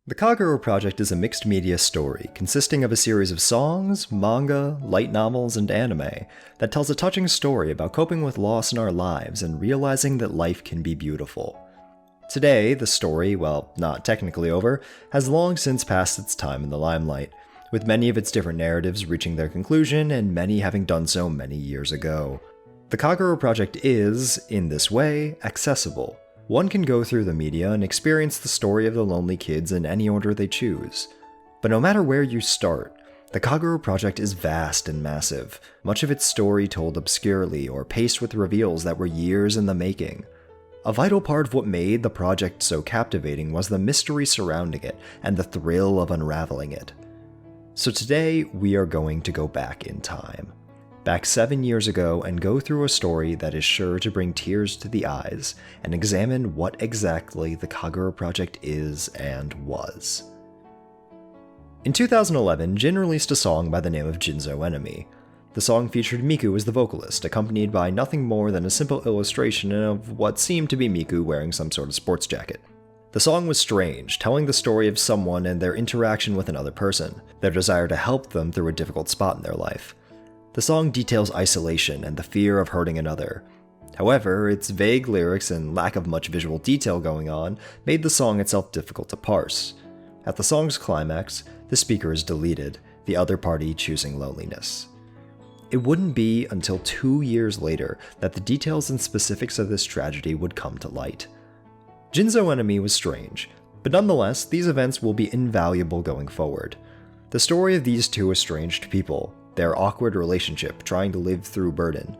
The Kagerou project is a mixed media story consisting of a series of songs, manga, light novels, and anime that tells a touching story about coping with loss in our lives and realizing that life can be beautiful. Today, the story, while not technically over, has long since passed its time in the limelight, with many of its different narratives reaching their conclusion and many having done so many years ago. The Kagerou project is, in this way, accessible. One can go through the media and experience the story of the lonely kids in any order they choose. But no matter where you start, the Kagerou project is vast and massive, much of its story told obscurely or paced with reveals that were years in the making. A vital part of what made the project so captivating was the mystery surrounding it and the thrill of unraveling it. So today, we are going to go back in time. Back 7 years ago and go through a story that is sure to bring tears to the eyes and examine what exactly the Kagerou project is and was. In 2011, Jin released a song by the name of Jinzo Enemy. The song featured Miku as the vocalist, accompanied by nothing more than a simple illustration of what seemed to be Miku wearing some sort of sports jacket. The song was strange, telling the story of someone and their interaction with another person, their desire to help them through a difficult spot in their life. The song details isolation and the fear of hurting another. However, its vague lyrics and lack of much visual detail going on made the song itself difficult to parse. At the song's climax, the speaker is deleted, the other party choosing loneliness. It wouldn't be until 2 years later that the details and specifics of this tragedy would come to light. Jinzo Enemy was strange, but nonetheless, these events will be invaluable going forward. The story of these two estranged people, their awkward relationship trying to live through burden,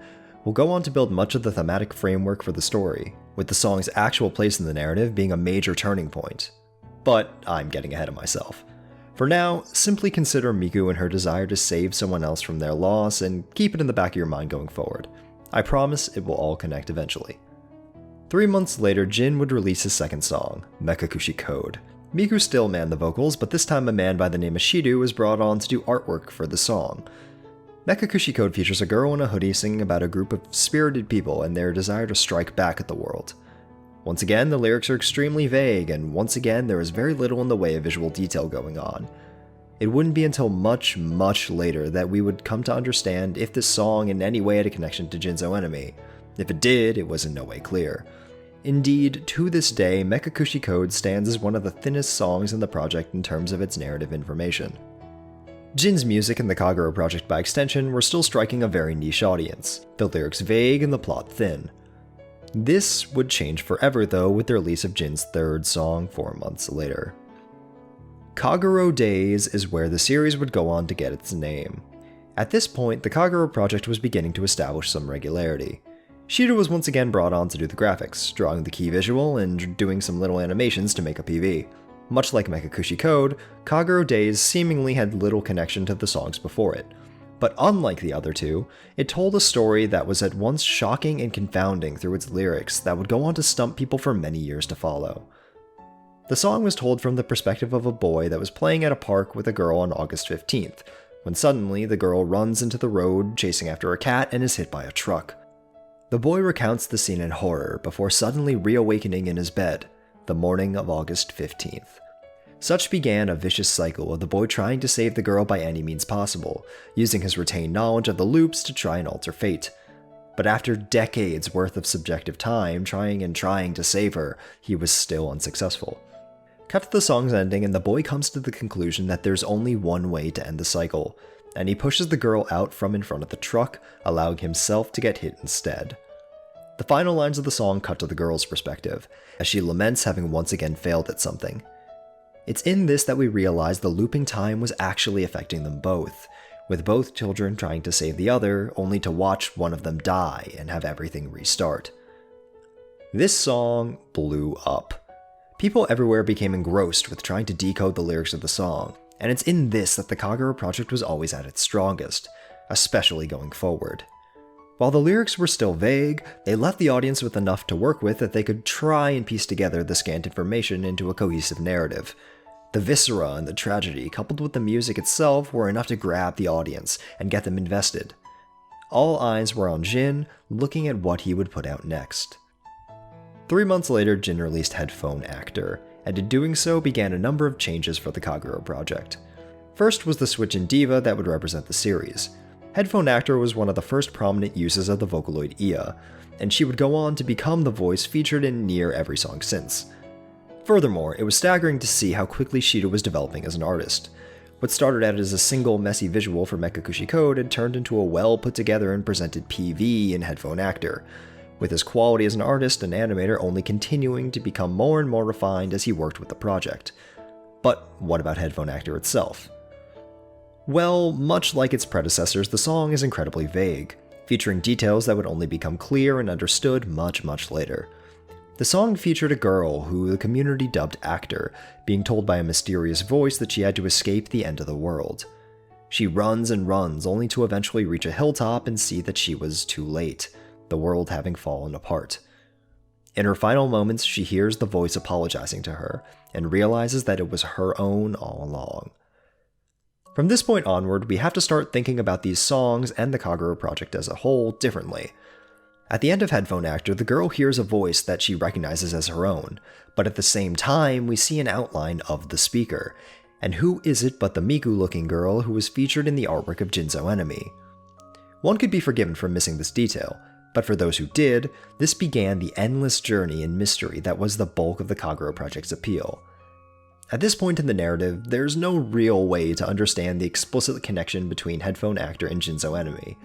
will go on to build much of the thematic framework for the story, with the song's actual place in the narrative being a major turning point. But I'm getting ahead of myself. For now, simply consider Miku and her desire to save someone else from their loss and keep it in the back of your mind going forward. I promise it will all connect eventually. 3 months later, Jin would release his second song, Mekakushi Code. Miku still manned the vocals, but this time a man by the name of Shidu was brought on to do artwork for the song. Mekakushi Code features a girl in a hoodie singing about a group of spirited people and their desire to strike back at the world. Once again, the lyrics are extremely vague, and once again, there is very little in the way of visual detail going on. It wouldn't be until much, much later that we would come to understand if this song in any way had a connection to Jinzo Enemy. If it did, it was in no way clear. Indeed, to this day, Mekakushi Code stands as one of the thinnest songs in the project in terms of its narrative information. Jin's music and the Kagerou project by extension were still striking a very niche audience, the lyrics vague and the plot thin. This would change forever though with the release of Jin's third song 4 months later. Kagerou Days is where the series would go on to get its name. At this point, the Kagerou project was beginning to establish some regularity. Shido was once again brought on to do the graphics, drawing the key visual and doing some little animations to make a PV. Much like Mekakushi Code, Kagerou Days seemingly had little connection to the songs before it. But unlike the other two, it told a story that was at once shocking and confounding through its lyrics that would go on to stump people for many years to follow. The song was told from the perspective of a boy that was playing at a park with a girl on August 15th, when suddenly the girl runs into the road chasing after a cat and is hit by a truck. The boy recounts the scene in horror before suddenly reawakening in his bed, the morning of August 15th. Such began a vicious cycle of the boy trying to save the girl by any means possible, using his retained knowledge of the loops to try and alter fate. But after decades worth of subjective time trying to save her, he was still unsuccessful. Cut to the song's ending and the boy comes to the conclusion that there's only one way to end the cycle, and he pushes the girl out from in front of the truck, allowing himself to get hit instead. The final lines of the song cut to the girl's perspective, as she laments having once again failed at something. It's in this that we realize the looping time was actually affecting them both, with both children trying to save the other, only to watch one of them die and have everything restart. This song blew up. People everywhere became engrossed with trying to decode the lyrics of the song, and it's in this that the Kagerou project was always at its strongest, especially going forward. While the lyrics were still vague, they left the audience with enough to work with that they could try and piece together the scant information into a cohesive narrative. The viscera and the tragedy, coupled with the music itself, were enough to grab the audience and get them invested. All eyes were on Jin, looking at what he would put out next. 3 months later, Jin released Headphone Actor, and in doing so began a number of changes for the Kagerou project. First was the switch in diva that would represent the series. Headphone Actor was one of the first prominent uses of the Vocaloid Ia, and she would go on to become the voice featured in near every song since. Furthermore, it was staggering to see how quickly Shida was developing as an artist. What started out as a single messy visual for Mekakushi Code had turned into a well put together and presented PV in Headphone Actor, with his quality as an artist and animator only continuing to become more and more refined as he worked with the project. But what about Headphone Actor itself? Well, much like its predecessors, the song is incredibly vague, featuring details that would only become clear and understood much later. The song featured a girl who the community dubbed Actor, being told by a mysterious voice that she had to escape the end of the world. She runs and runs, only to eventually reach a hilltop and see that she was too late, the world having fallen apart. In her final moments, she hears the voice apologizing to her, and realizes that it was her own all along. From this point onward, we have to start thinking about these songs and the Kagerou project as a whole differently. At the end of Headphone Actor, the girl hears a voice that she recognizes as her own, but at the same time, we see an outline of the speaker. And who is it but the Miku-looking girl who was featured in the artwork of Jinzo Enemy? One could be forgiven for missing this detail, but for those who did, this began the endless journey and mystery that was the bulk of the Kagerou project's appeal. At this point in the narrative, there's no real way to understand the explicit connection between Headphone Actor and Jinzo Enemy.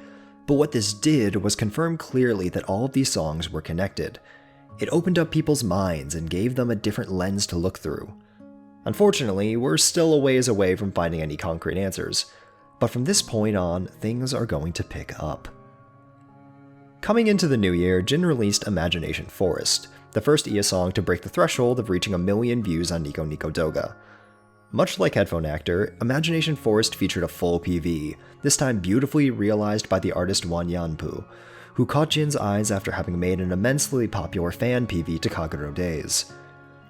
But what this did was confirm clearly that all of these songs were connected. It opened up people's minds and gave them a different lens to look through. Unfortunately, we're still a ways away from finding any concrete answers, but from this point on, things are going to pick up. Coming into the new year, Jin released Imagination Forest, the first Ia song to break the threshold of reaching 1 million views on Nico Nico Doga. Much like Headphone Actor, Imagination Forest featured a full PV, this time beautifully realized by the artist Wan Yanpu, who caught Jin's eyes after having made an immensely popular fan PV to Kagerou Days.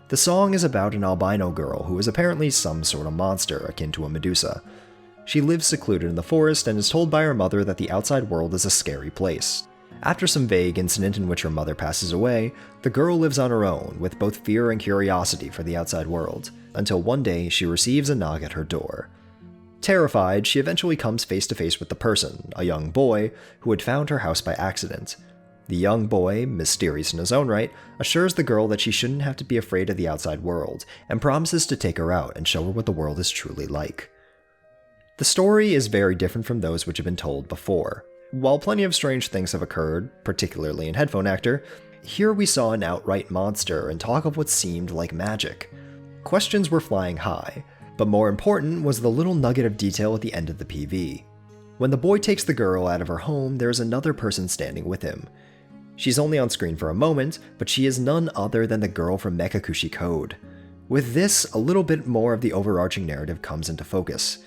The song is about an albino girl who is apparently some sort of monster akin to a Medusa. She lives secluded in the forest and is told by her mother that the outside world is a scary place. After some vague incident in which her mother passes away, the girl lives on her own, with both fear and curiosity for the outside world, until one day she receives a knock at her door. Terrified, she eventually comes face to face with the person, a young boy, who had found her house by accident. The young boy, mysterious in his own right, assures the girl that she shouldn't have to be afraid of the outside world, and promises to take her out and show her what the world is truly like. The story is very different from those which have been told before. While plenty of strange things have occurred, particularly in Headphone Actor, here we saw an outright monster and talk of what seemed like magic. Questions were flying high, but more important was the little nugget of detail at the end of the PV. When the boy takes the girl out of her home, there is another person standing with him. She's only on screen for a moment, but she is none other than the girl from Mekakushi Code. With this, a little bit more of the overarching narrative comes into focus.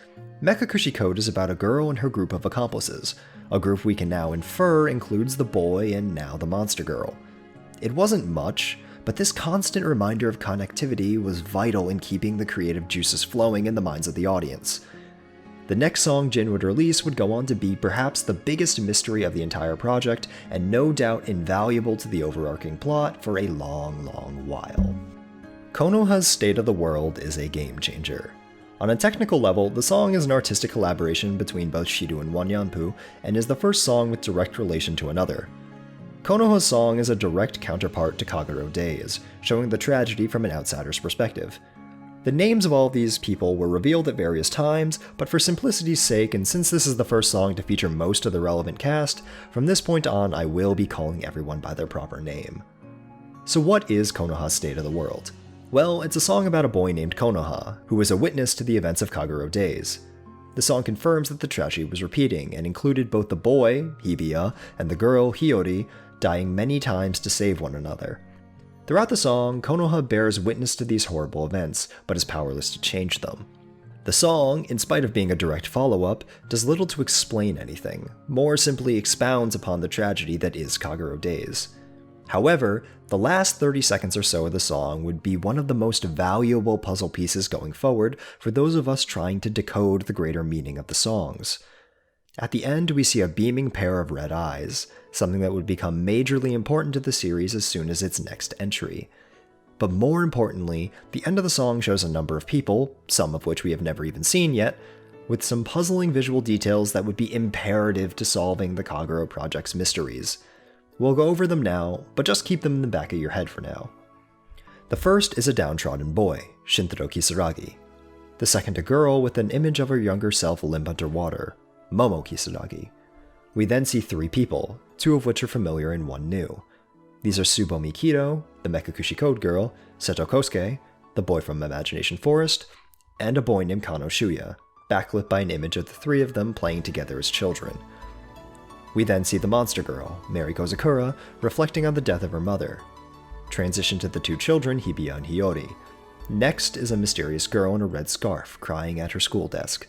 Mekakushi Code is about a girl and her group of accomplices, a group we can now infer includes the boy and now the monster girl. It wasn't much, but this constant reminder of connectivity was vital in keeping the creative juices flowing in the minds of the audience. The next song Jin would release would go on to be perhaps the biggest mystery of the entire project, and no doubt invaluable to the overarching plot for a long while. Konoha's State of the World is a game changer. On a technical level, the song is an artistic collaboration between both Shido and Wan Yanpu, and is the first song with direct relation to another. Konoha's song is a direct counterpart to Kagerou Days, showing the tragedy from an outsider's perspective. The names of all these people were revealed at various times, but for simplicity's sake, and since this is the first song to feature most of the relevant cast, from this point on I will be calling everyone by their proper name. So what is Konoha's State of the World? Well, it's a song about a boy named Konoha, who was a witness to the events of Kagerou Days. The song confirms that the tragedy was repeating, and included both the boy, Hibiya, and the girl, Hiyori, dying many times to save one another. Throughout the song, Konoha bears witness to these horrible events, but is powerless to change them. The song, in spite of being a direct follow-up, does little to explain anything, more simply expounds upon the tragedy that is Kagerou Days. However, the last 30 seconds or so of the song would be one of the most valuable puzzle pieces going forward for those of us trying to decode the greater meaning of the songs. At the end, we see a beaming pair of red eyes, something that would become majorly important to the series as soon as its next entry. But more importantly, the end of the song shows a number of people, some of which we have never even seen yet, with some puzzling visual details that would be imperative to solving the Kagerou project's mysteries. We'll go over them now, but just keep them in the back of your head for now. The first is a downtrodden boy, Shintaro Kisaragi. The second a girl with an image of her younger self limp underwater, Momo Kisaragi. We then see 3 people, 2 of which are familiar and 1 new. These are Tsubomi Kido, the Mekakushi Code Girl, Seto Kosuke, the boy from Imagination Forest, and a boy named Kano Shuya, backlit by an image of the 3 of them playing together as children. We then see the monster girl, Mary Kozakura, reflecting on the death of her mother. Transition to the 2 children, Hibiya and Hiyori. Next is a mysterious girl in a red scarf, crying at her school desk.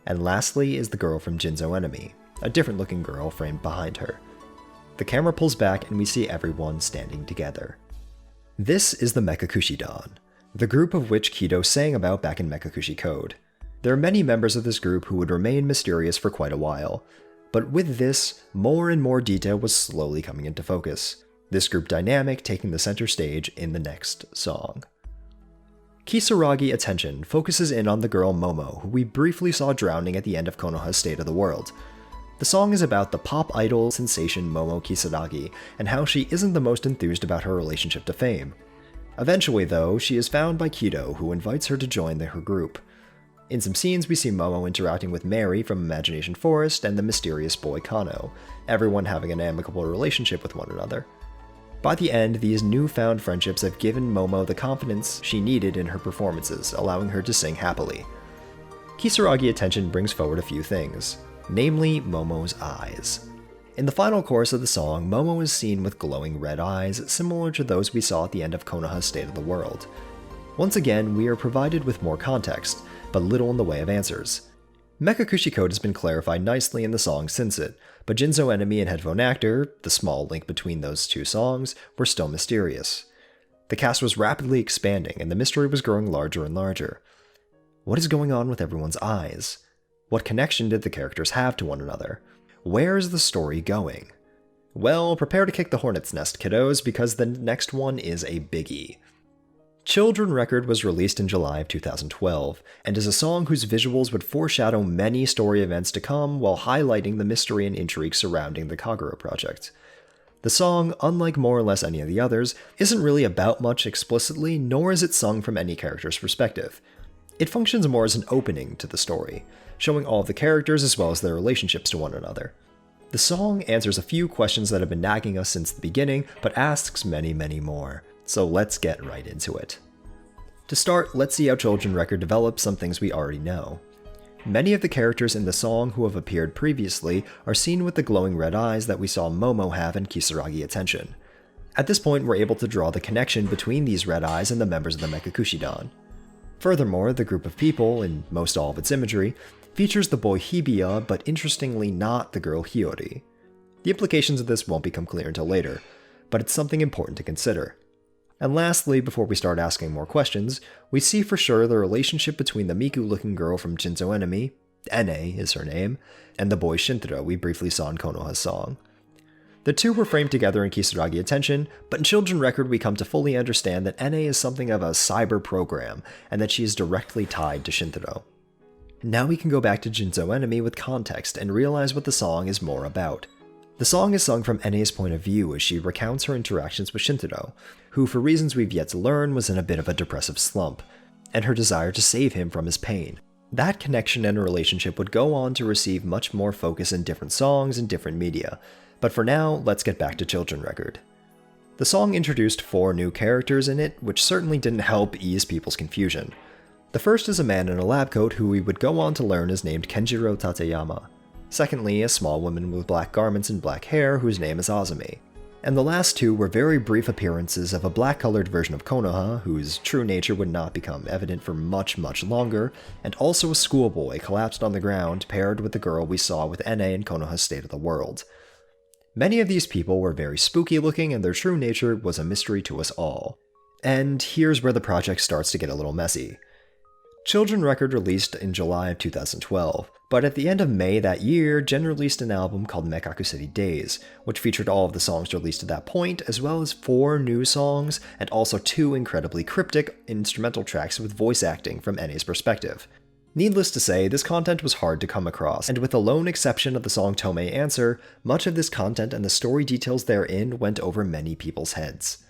And lastly is the girl from Jinzo Enemy, a different looking girl framed behind her. The camera pulls back and we see everyone standing together. This is the Mekakushi Dan, the group of which Kido sang about back in Mekakushi Code. There are many members of this group who would remain mysterious for quite a while, but with this, more and more detail was slowly coming into focus, this group dynamic taking the center stage in the next song. Kisaragi Attention focuses in on the girl Momo, who we briefly saw drowning at the end of Konoha's State of the World. The song is about the pop idol sensation Momo Kisaragi, and how she isn't the most enthused about her relationship to fame. Eventually, though, she is found by Kido, who invites her to join her group. In some scenes, we see Momo interacting with Mary from Imagination Forest and the mysterious boy Kano, everyone having an amicable relationship with one another. By the end, these newfound friendships have given Momo the confidence she needed in her performances, allowing her to sing happily. Kisaragi Attention brings forward a few things, namely Momo's eyes. In the final chorus of the song, Momo is seen with glowing red eyes, similar to those we saw at the end of Konoha's State of the World. Once again, we are provided with more context, but little in the way of answers. Mekakushi Code has been clarified nicely in the song since it, but Jinzo Enemy and Headphone Actor, the small link between those 2 songs, were still mysterious. The cast was rapidly expanding, and the mystery was growing larger and larger. What is going on with everyone's eyes? What connection did the characters have to one another? Where is the story going? Well, prepare to kick the hornet's nest, kiddos, because the next one is a biggie. Children Record was released in July of 2012, and is a song whose visuals would foreshadow many story events to come while highlighting the mystery and intrigue surrounding the Kagerou project. The song, unlike more or less any of the others, isn't really about much explicitly, nor is it sung from any character's perspective. It functions more as an opening to the story, showing all of the characters as well as their relationships to one another. The song answers a few questions that have been nagging us since the beginning, but asks many, many more. So let's get right into it. To start, let's see how Children Record develops some things we already know. Many of the characters in the song who have appeared previously are seen with the glowing red eyes that we saw Momo have in Kisaragi Attention. At this point, we're able to draw the connection between these red eyes and the members of the Mekakushi Dan. Furthermore, the group of people, in most all of its imagery, features the boy Hibiya, but interestingly not the girl Hiyori. The implications of this won't become clear until later, but it's something important to consider. And lastly, before we start asking more questions, we see for sure the relationship between the Miku-looking girl from Jinzo Enemy, Ene is her name, and the boy Shintaro we briefly saw in Konoha's song. The 2 were framed together in Kisaragi Attention, but in Children Record we come to fully understand that Ene is something of a cyber program, and that she is directly tied to Shintaro. Now we can go back to Jinzo Enemy with context and realize what the song is more about. The song is sung from Ene's point of view as she recounts her interactions with Shintaro, who for reasons we've yet to learn was in a bit of a depressive slump, and her desire to save him from his pain. That connection and relationship would go on to receive much more focus in different songs and different media, but for now, let's get back to Children Record. The song introduced 4 new characters in it, which certainly didn't help ease people's confusion. The first is a man in a lab coat who we would go on to learn is named Kenjiro Tateyama. Secondly, a small woman with black garments and black hair whose name is Azumi. And the last 2 were very brief appearances of a black-colored version of Konoha, whose true nature would not become evident for much, much longer, and also a schoolboy collapsed on the ground paired with the girl we saw with Ene in Konoha's State of the World. Many of these people were very spooky looking, and their true nature was a mystery to us all. And here's where the project starts to get a little messy. Children Record released in July of 2012, but at the end of May that year, Gen released an album called Mekakushi Days, which featured all of the songs released at that point, as well as 4 new songs, and also 2 incredibly cryptic instrumental tracks with voice acting from NA's perspective. Needless to say, this content was hard to come across, and with the lone exception of the song Tomei Answer, much of this content and the story details therein went over many people's heads.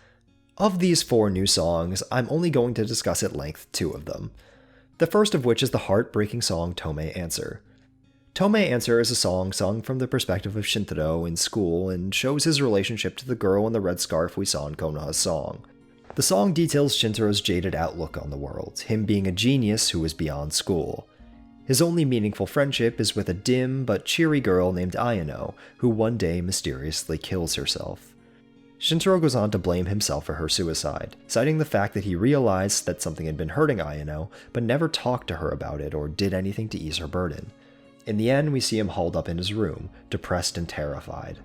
Of these 4 new songs, I'm only going to discuss at length 2 of them. The first of which is the heartbreaking song Tomei Answer. Tomei Answer is a song sung from the perspective of Shintaro in school and shows his relationship to the girl in the red scarf we saw in Konoha's song. The song details Shintaro's jaded outlook on the world, him being a genius who is beyond school. His only meaningful friendship is with a dim but cheery girl named Ayano, who one day mysteriously kills herself. Shintaro goes on to blame himself for her suicide, citing the fact that he realized that something had been hurting Ayano, but never talked to her about it or did anything to ease her burden. In the end, we see him hauled up in his room, depressed and terrified.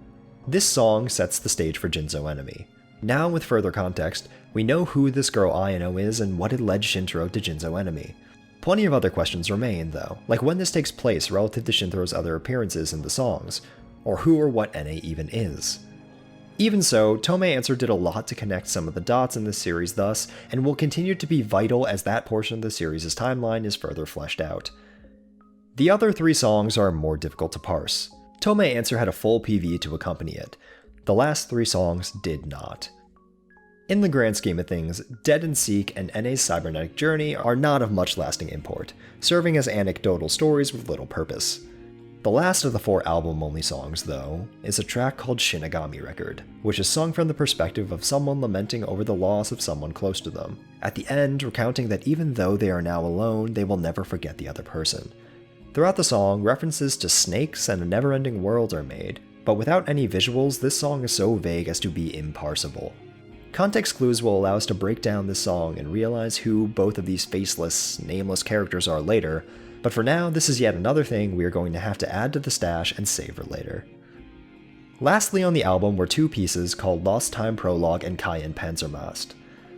This song sets the stage for Jinzo Enemy. Now, with further context, we know who this girl Ayano is and what had led Shintaro to Jinzo Enemy. Plenty of other questions remain, though, like when this takes place relative to Shintaro's other appearances in the songs, or who or what NA even is. Even so, Tomei Answer did a lot to connect some of the dots in this series thus, and will continue to be vital as that portion of the series' timeline is further fleshed out. The other 3 songs are more difficult to parse. Tomei Answer had a full PV to accompany it. The last 3 songs did not. In the grand scheme of things, Dead and Seek and NA's cybernetic journey are not of much lasting import, serving as anecdotal stories with little purpose. The last of the 4 album-only songs, though, is a track called Shinigami Record, which is sung from the perspective of someone lamenting over the loss of someone close to them, at the end recounting that even though they are now alone, they will never forget the other person. Throughout the song, references to snakes and a never-ending world are made, but without any visuals, this song is so vague as to be imparsable. Context clues will allow us to break down this song and realize who both of these faceless, nameless characters are later, but for now, this is yet another thing we are going to have to add to the stash and savor later. Lastly on the album were 2 pieces called Lost Time Prologue and Kaien Panzermast,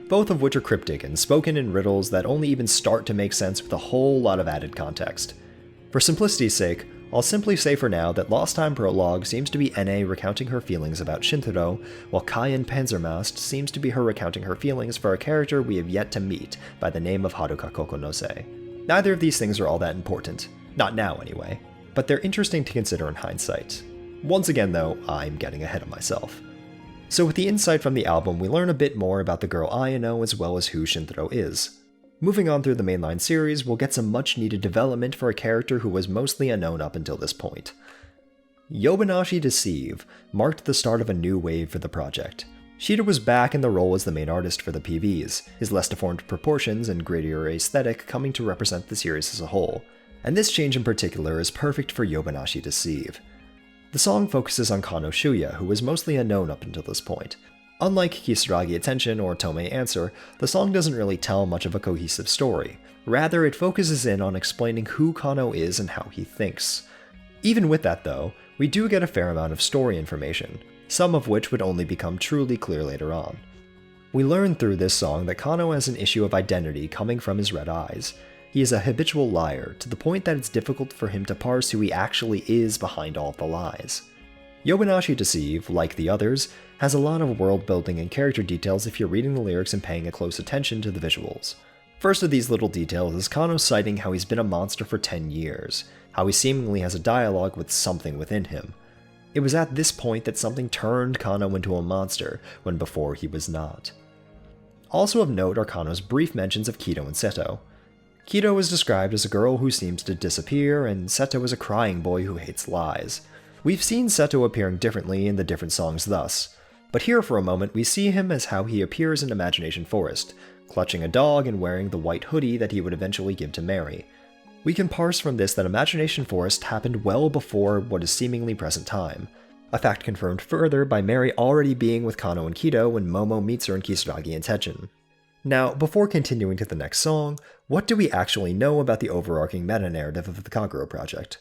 both of which are cryptic and spoken in riddles that only even start to make sense with a whole lot of added context. For simplicity's sake, I'll simply say for now that Lost Time Prologue seems to be NA recounting her feelings about Shintaro, while Kaien Panzermast seems to be her recounting her feelings for a character we have yet to meet by the name of Haruka Kokonose. Neither of these things are all that important. Not now, anyway. But they're interesting to consider in hindsight. Once again, though, I'm getting ahead of myself. So with the insight from the album, we learn a bit more about the girl Ayano as well as who Shintaro is. Moving on through the mainline series, we'll get some much-needed development for a character who was mostly unknown up until this point. Yobanashi Deceive marked the start of a new wave for the project. Shida was back in the role as the main artist for the PVs, his less deformed proportions and grittier aesthetic coming to represent the series as a whole, and this change in particular is perfect for Yobanashi Deceive. The song focuses on Kano Shuya, who was mostly unknown up until this point. Unlike Kisaragi Attention or Tomei Answer, the song doesn't really tell much of a cohesive story. Rather, it focuses in on explaining who Kano is and how he thinks. Even with that though, we do get a fair amount of story information, some of which would only become truly clear later on. We learn through this song that Kano has an issue of identity coming from his red eyes. He is a habitual liar, to the point that it's difficult for him to parse who he actually is behind all of the lies. Yobanashi Deceive, like the others, has a lot of world building and character details if you're reading the lyrics and paying a close attention to the visuals. First of these little details is Kano citing how he's been a monster for 10 years, how he seemingly has a dialogue with something within him. It was at this point that something turned Kano into a monster, when before he was not. Also of note are Kano's brief mentions of Kido and Seto. Kido is described as a girl who seems to disappear, and Seto is a crying boy who hates lies. We've seen Seto appearing differently in the different songs thus, but here for a moment we see him as how he appears in Imagination Forest, clutching a dog and wearing the white hoodie that he would eventually give to Mary. We can parse from this that Imagination Forest happened well before what is seemingly present time, a fact confirmed further by Mary already being with Kano and Kido when Momo meets her in Kisaragi Attention. Now, before continuing to the next song, what do we actually know about the overarching meta-narrative of the Kagerou project?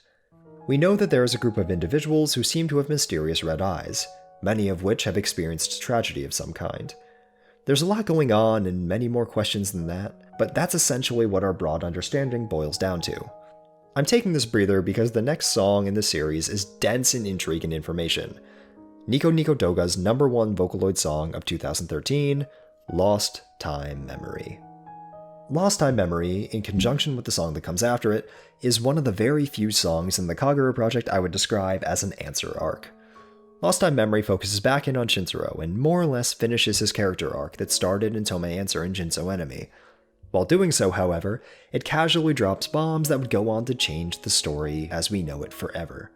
We know that there is a group of individuals who seem to have mysterious red eyes, many of which have experienced tragedy of some kind. There's a lot going on and many more questions than that, but that's essentially what our broad understanding boils down to. I'm taking this breather because the next song in the series is dense in intrigue and information. Nico Nico Doga's #1 Vocaloid song of 2013, Lost Time Memory. Lost Time Memory, in conjunction with the song that comes after it, is one of the very few songs in the Kagerou project I would describe as an answer arc. Lost Time Memory focuses back in on Shintaro and more or less finishes his character arc that started in Tomei Answer and Jinso Enemy. While doing so, however, it casually drops bombs that would go on to change the story as we know it forever.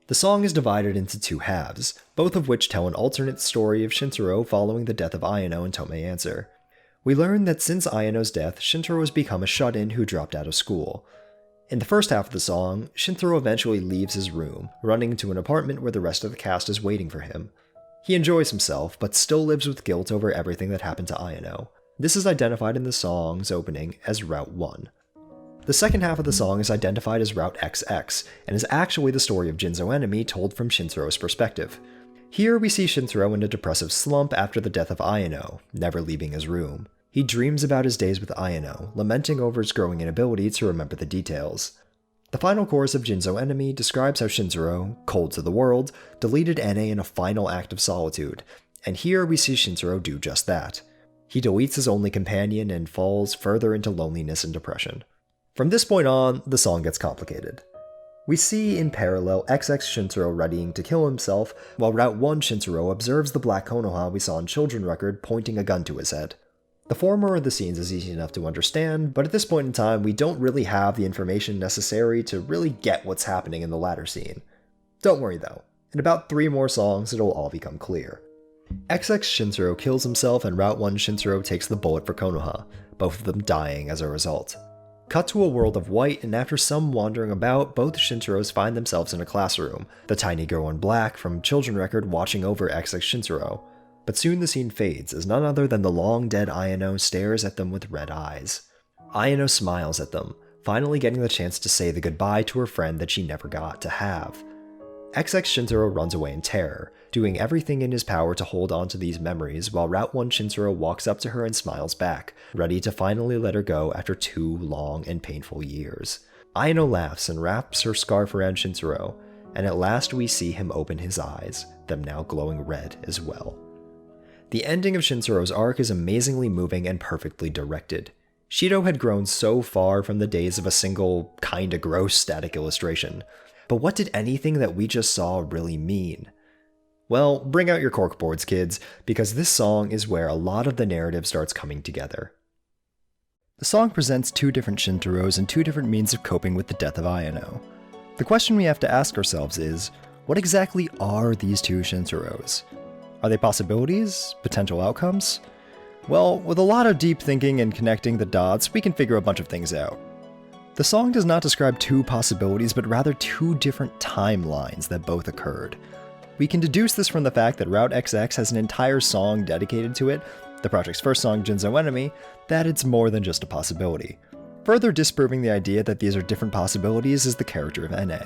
The song is divided into 2 halves, both of which tell an alternate story of Shintaro following the death of Ayano and Tomei Answer. We learn that since Ayano's death, Shintaro has become a shut-in who dropped out of school. In the first half of the song, Shintaro eventually leaves his room, running into an apartment where the rest of the cast is waiting for him. He enjoys himself, but still lives with guilt over everything that happened to Ayano. This is identified in the song's opening as Route 1. The second half of the song is identified as Route XX, and is actually the story of Jinso Enemy told from Shintaro's perspective. Here we see Shintaro in a depressive slump after the death of Ayano, never leaving his room. He dreams about his days with Ayano, lamenting over his growing inability to remember the details. The final chorus of Jinso Enemy describes how Shintaro, cold to the world, deleted NA in a final act of solitude, and here we see Shintaro do just that. He deletes his only companion and falls further into loneliness and depression. From this point on, the song gets complicated. We see in parallel XX Shintaro readying to kill himself, while Route 1 Shintaro observes the black Konoha we saw in Children Record pointing a gun to his head. The former of the scenes is easy enough to understand, but at this point in time we don't really have the information necessary to really get what's happening in the latter scene. Don't worry though, in about 3 more songs it'll all become clear. XX Shintaro kills himself and Route 1 Shintaro takes the bullet for Konoha, both of them dying as a result. Cut to a world of white, and after some wandering about, both Shintaros find themselves in a classroom, the tiny girl in black from Children Record watching over XX Shintaro. But soon the scene fades as none other than the long-dead Ayano stares at them with red eyes. Ayano smiles at them, finally getting the chance to say the goodbye to her friend that she never got to have. XX Shintaro runs away in terror, doing everything in his power to hold on to these memories while Route 1 Shintaro walks up to her and smiles back, ready to finally let her go after 2 long and painful years. Ayano laughs and wraps her scarf around Shintaro, and at last we see him open his eyes, them now glowing red as well. The ending of Shintaro's arc is amazingly moving and perfectly directed. Shido had grown so far from the days of a single, kinda gross static illustration. But what did anything that we just saw really mean? Well, bring out your corkboards, kids, because this song is where a lot of the narrative starts coming together. The song presents 2 different Shintaros and 2 different means of coping with the death of Ayano. The question we have to ask ourselves is, what exactly are these 2 Shintaros? Are they possibilities? Potential outcomes? Well, with a lot of deep thinking and connecting the dots, we can figure a bunch of things out. The song does not describe 2 possibilities, but rather 2 different timelines that both occurred. We can deduce this from the fact that Route XX has an entire song dedicated to it, the project's first song, Jinso Enemy, that it's more than just a possibility. Further disproving the idea that these are different possibilities is the character of NA.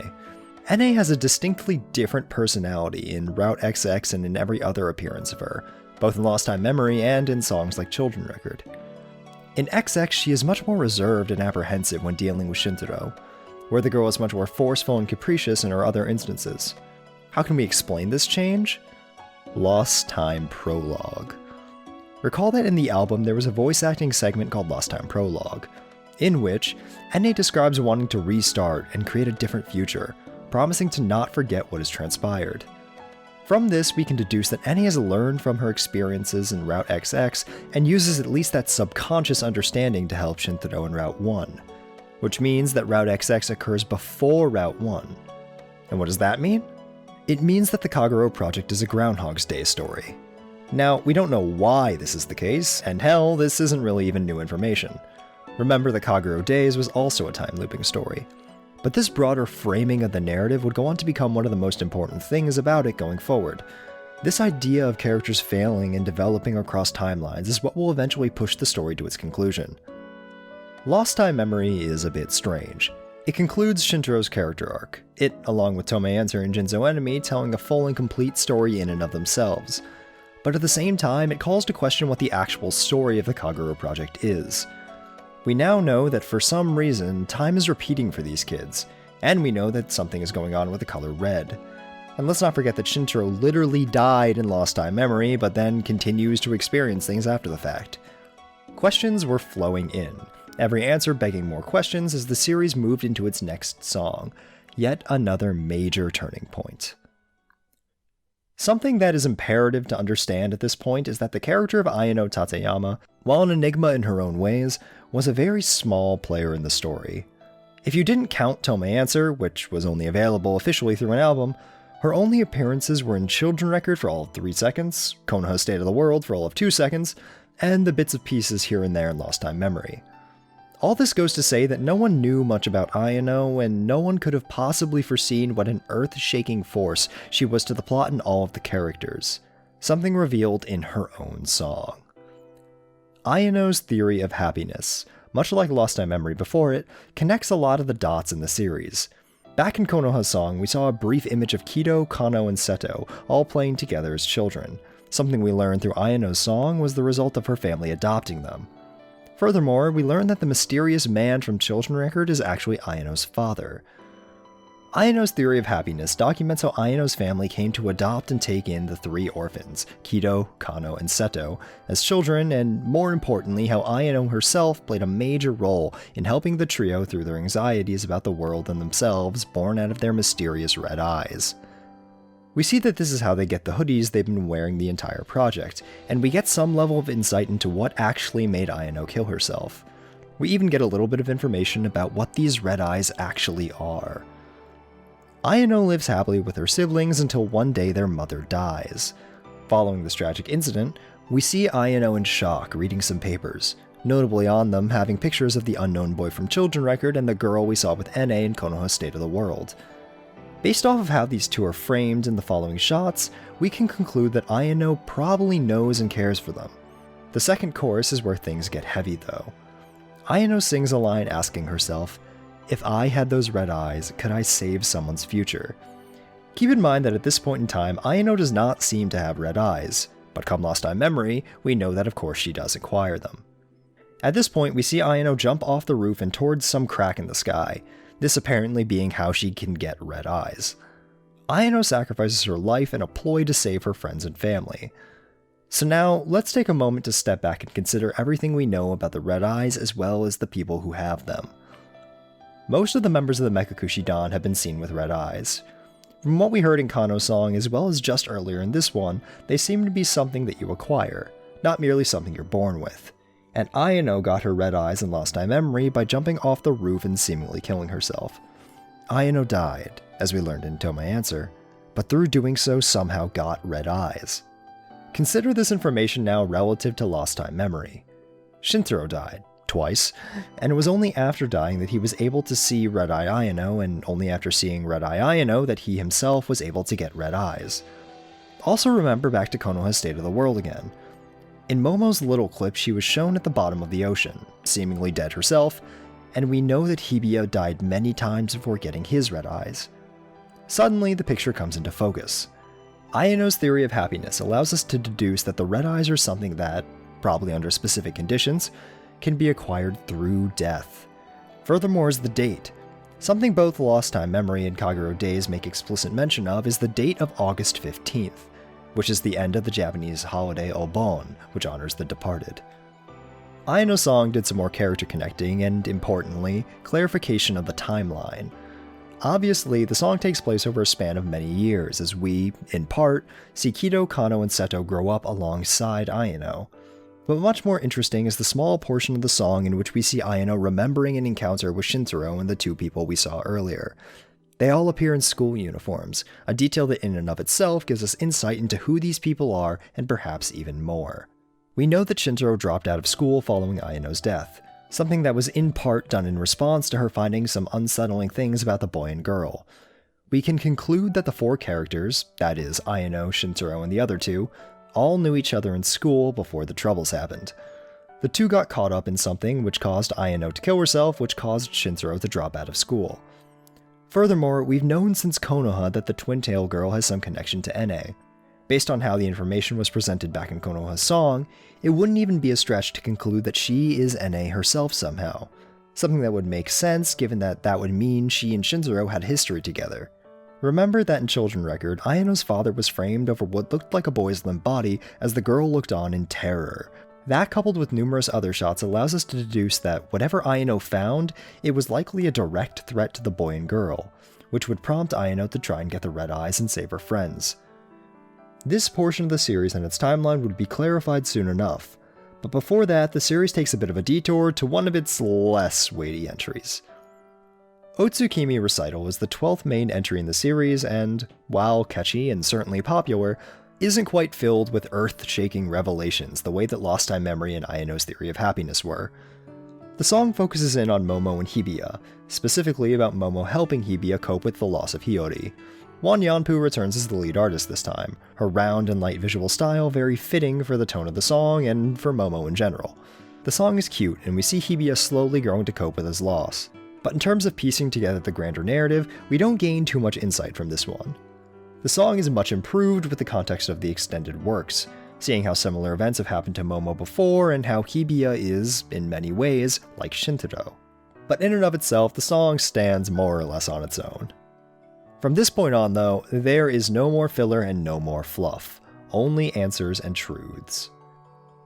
NA has a distinctly different personality in Route XX and in every other appearance of her, both in Lost Time Memory and in songs like Children Record. In XX, she is much more reserved and apprehensive when dealing with Shintaro, where the girl is much more forceful and capricious in her other instances. How can we explain this change? Lost Time Prologue. Recall that in the album there was a voice acting segment called Lost Time Prologue, in which NA describes wanting to restart and create a different future, promising to not forget what has transpired. From this, we can deduce that NA has learned from her experiences in Route XX and uses at least that subconscious understanding to help Shintaro in Route 1, which means that Route XX occurs before Route 1. And what does that mean? It means that the Kagerou project is a Groundhog's Day story. Now, we don't know why this is the case, and hell, this isn't really even new information. Remember that Kagerou Days was also a time-looping story. But this broader framing of the narrative would go on to become one of the most important things about it going forward. This idea of characters failing and developing across timelines is what will eventually push the story to its conclusion. Lost Time Memory is a bit strange. It concludes Shintaro's character arc, it, along with Tomei Answer and Jinso Enemy, telling a full and complete story in and of themselves. but at the same time, it calls to question what the actual story of the Kagerou project is. We now know that for some reason, time is repeating for these kids, and we know that something is going on with the color red. And let's not forget that Shintaro literally died in lost time memory, but then continues to experience things after the fact. Questions were flowing in, every answer begging more questions as the series moved into its next song, yet another major turning point. Something that is imperative to understand at this point is that the character of Ayano Tateyama, while an enigma in her own ways, was a very small player in the story. If you didn't count Tome Answer, which was only available officially through an album, her only appearances were in Children Record for all of 3 seconds, Konoha's State of the World for all of 2 seconds, and the bits of pieces here and there in Lost Time Memory. All this goes to say that no one knew much about Ayano, and no one could have possibly foreseen what an earth-shaking force she was to the plot and all of the characters, something revealed in her own song. Ayano's theory of happiness, much like Lost Time Memory before it, connects a lot of the dots in the series. Back in Konoha's song, we saw a brief image of Kido, Kano, and Seto all playing together as children. Something we learned through Ayano's song was the result of her family adopting them. Furthermore, we learned that the mysterious man from Children Record is actually Ayano's father. Ayano's theory of happiness documents how Ayano's family came to adopt and take in the 3 orphans, Kido, Kano, and Seto, as children, and more importantly, how Ayano herself played a major role in helping the trio through their anxieties about the world and themselves, born out of their mysterious red eyes. We see that this is how they get the hoodies they've been wearing the entire project, and we get some level of insight into what actually made Ayano kill herself. We even get a little bit of information about what these red eyes actually are. Ayano lives happily with her siblings until one day their mother dies. Following this tragic incident, we see Ayano in shock reading some papers, notably on them having pictures of the unknown boy from Children Record and the girl we saw with NA in Konoha's State of the World. Based off of how these two are framed in the following shots, we can conclude that Ayano probably knows and cares for them. The second chorus is where things get heavy though. Ayano sings a line asking herself, "If I had those red eyes, could I save someone's future?" Keep in mind that at this point in time, Ayano does not seem to have red eyes, but come Lost Time Memory, we know that of course she does acquire them. At this point, we see Ayano jump off the roof and towards some crack in the sky, this apparently being how she can get red eyes. Ayano sacrifices her life in a ploy to save her friends and family. So now, let's take a moment to step back and consider everything we know about the red eyes as well as the people who have them. Most of the members of the Mekakushi Dan have been seen with red eyes. From what we heard in Kano's song as well as just earlier in this one, they seem to be something that you acquire, not merely something you're born with. And Ayano got her red eyes in Lost Time Memory by jumping off the roof and seemingly killing herself. Ayano died, as we learned in Tome Answer, but through doing so somehow got red eyes. Consider this information now relative to Lost Time Memory. Shintaro died, twice, and it was only after dying that he was able to see Red Eye Ayano, and only after seeing Red Eye Ayano that he himself was able to get red eyes. Also remember back to Konoha's State of the World again. In Momo's little clip, she was shown at the bottom of the ocean, seemingly dead herself, and we know that Hibiya died many times before getting his red eyes. Suddenly, the picture comes into focus. Ayano's theory of happiness allows us to deduce that the red eyes are something that, probably under specific conditions, can be acquired through death. Furthermore is the date. Something both Lost Time Memory and Kagerou Days make explicit mention of is the date of August 15th, which is the end of the Japanese holiday Obon, which honors the departed. Ayano's song did some more character connecting and, importantly, clarification of the timeline. Obviously, the song takes place over a span of many years, as we, in part, see Kido, Kano, and Seto grow up alongside Ayano. But much more interesting is the small portion of the song in which we see Ayano remembering an encounter with Shintaro and the 2 people we saw earlier. They all appear in school uniforms, a detail that in and of itself gives us insight into who these people are and perhaps even more. We know that Shintaro dropped out of school following Ayano's death, something that was in part done in response to her finding some unsettling things about the boy and girl. We can conclude that the 4 characters, that is, Ayano, Shintaro, and the other 2, all knew each other in school before the troubles happened. The 2 got caught up in something which caused Ayano to kill herself, which caused Shintaro to drop out of school. Furthermore, we've known since Konoha that the twin tail girl has some connection to NA. Based on how the information was presented back in Konoha's song, it wouldn't even be a stretch to conclude that she is NA herself somehow. Something that would make sense given that that would mean she and Shintaro had history together. Remember that in Children Record, Ayano's father was framed over what looked like a boy's limp body as the girl looked on in terror. That, coupled with numerous other shots, allows us to deduce that whatever Ayano found, it was likely a direct threat to the boy and girl, which would prompt Ayano to try and get the red eyes and save her friends. This portion of the series and its timeline would be clarified soon enough, but before that, the series takes a bit of a detour to one of its less weighty entries. Otsukimi Recital is the 12th main entry in the series and, while catchy and certainly popular, isn't quite filled with earth-shaking revelations the way that Lost Time Memory and Ayano's Theory of Happiness were. The song focuses in on Momo and Hibiya, specifically about Momo helping Hibiya cope with the loss of Hiyori. Wan Yanpu returns as the lead artist this time, her round and light visual style very fitting for the tone of the song and for Momo in general. The song is cute, and we see Hibiya slowly growing to cope with his loss. But in terms of piecing together the grander narrative, we don't gain too much insight from this one. The song is much improved with the context of the extended works, seeing how similar events have happened to Momo before and how Hibiya is, in many ways, like Shintaro. But in and of itself, the song stands more or less on its own. From this point on, though, there is no more filler and no more fluff, only answers and truths.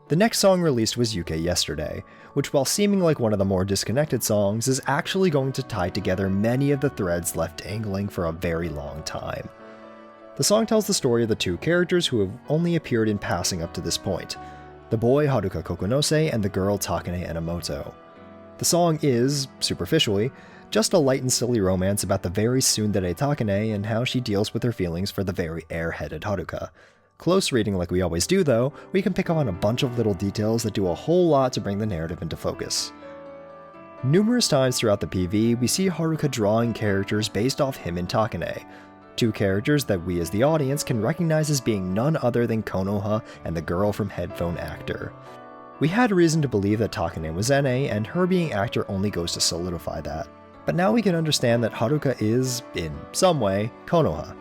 The next song released was UK Yesterday, which while seeming like one of the more disconnected songs, is actually going to tie together many of the threads left dangling for a very long time. The song tells the story of the two characters who have only appeared in passing up to this point, the boy Haruka Kokonose and the girl Takane Enomoto. The song is, superficially, just a light and silly romance about the very tsundere Takane and how she deals with her feelings for the very airheaded Haruka. Close reading like we always do though, we can pick up on a bunch of little details that do a whole lot to bring the narrative into focus. Numerous times throughout the PV, we see Haruka drawing characters based off him and Takane, two characters that we as the audience can recognize as being none other than Konoha and the girl from Headphone Actor. We had reason to believe that Takane was NA, and her being actor only goes to solidify that. But now we can understand that Haruka is, in some way, Konoha.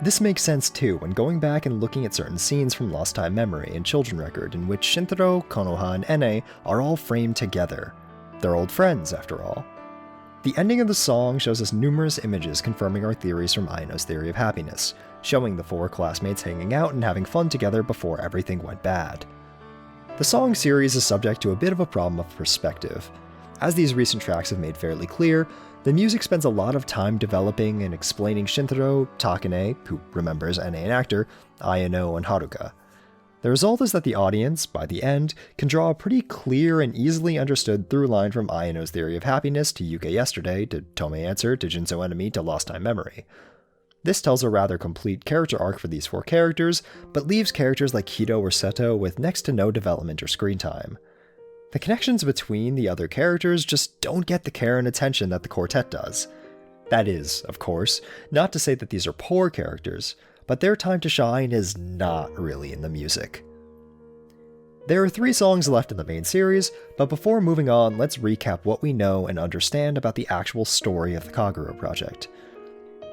This makes sense too when going back and looking at certain scenes from Lost Time Memory and Children Record in which Shintaro, Konoha, and NA are all framed together. They're old friends, after all. The ending of the song shows us numerous images confirming our theories from Ayano's Theory of Happiness, showing the four classmates hanging out and having fun together before everything went bad. The song series is subject to a bit of a problem of perspective. As these recent tracks have made fairly clear, the music spends a lot of time developing and explaining Shintaro, Takane, who remembers NA and actor, Ayano, and Haruka. The result is that the audience, by the end, can draw a pretty clear and easily understood through line from Ayano's Theory of Happiness to UK Yesterday to Tomei Answer to Jinso Enemy to Lost Time Memory. This tells a rather complete character arc for these four characters, but leaves characters like Hito or Seto with next to no development or screen time. The connections between the other characters just don't get the care and attention that the quartet does. That is, of course, not to say that these are poor characters, but their time to shine is not really in the music. There are 3 songs left in the main series, but before moving on, let's recap what we know and understand about the actual story of the Kagerou project.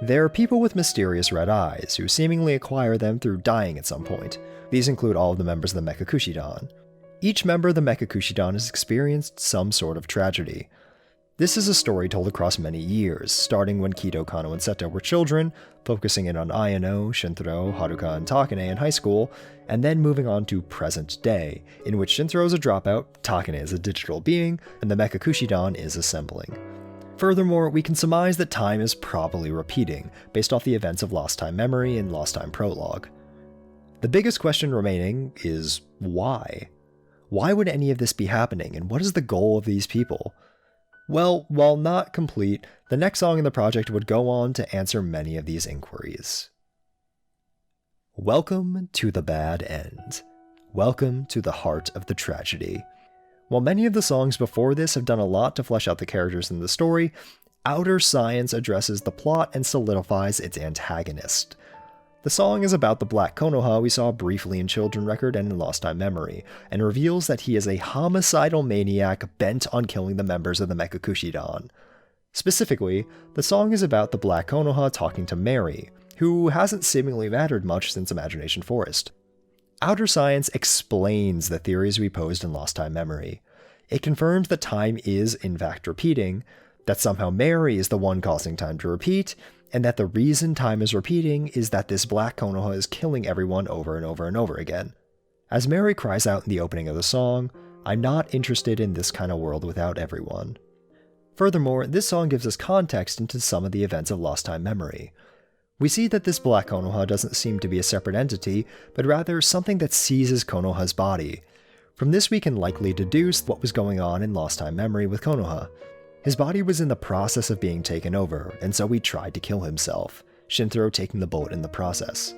There are people with mysterious red eyes, who seemingly acquire them through dying at some point. These include all of the members of the Mekakushi Dan. Each member of the Mekakushi Dan has experienced some sort of tragedy. This is a story told across many years, starting when Kido, Kano, and Seto were children, focusing in on Ayano, Shintaro, Haruka, and Takane in high school, and then moving on to present day, in which Shintaro is a dropout, Takane is a digital being, and the Mekakushi Dan is assembling. Furthermore, we can surmise that time is probably repeating, based off the events of Lost Time Memory and Lost Time Prologue. The biggest question remaining is why? Why would any of this be happening, and what is the goal of these people? Well, while not complete, the next song in the project would go on to answer many of these inquiries. Welcome to the bad end. Welcome to the heart of the tragedy. While many of the songs before this have done a lot to flesh out the characters in the story, Outer Science addresses the plot and solidifies its antagonist. The song is about the Black Konoha we saw briefly in Children Record and in Lost Time Memory, and reveals that he is a homicidal maniac bent on killing the members of the Mekakushi Dan. Specifically, the song is about the Black Konoha talking to Mary, who hasn't seemingly mattered much since Imagination Forest. Outer Science explains the theories we posed in Lost Time Memory. It confirms that time is, in fact, repeating, that somehow Mary is the one causing time to repeat, and that the reason time is repeating is that this black Konoha is killing everyone over and over and over again. As Mary cries out in the opening of the song, "I'm not interested in this kind of world without everyone." Furthermore, this song gives us context into some of the events of Lost Time Memory. We see that this black Konoha doesn't seem to be a separate entity, but rather something that seizes Konoha's body. From this we can likely deduce what was going on in Lost Time Memory with Konoha. His body was in the process of being taken over, and so he tried to kill himself, Shintaro taking the bullet in the process.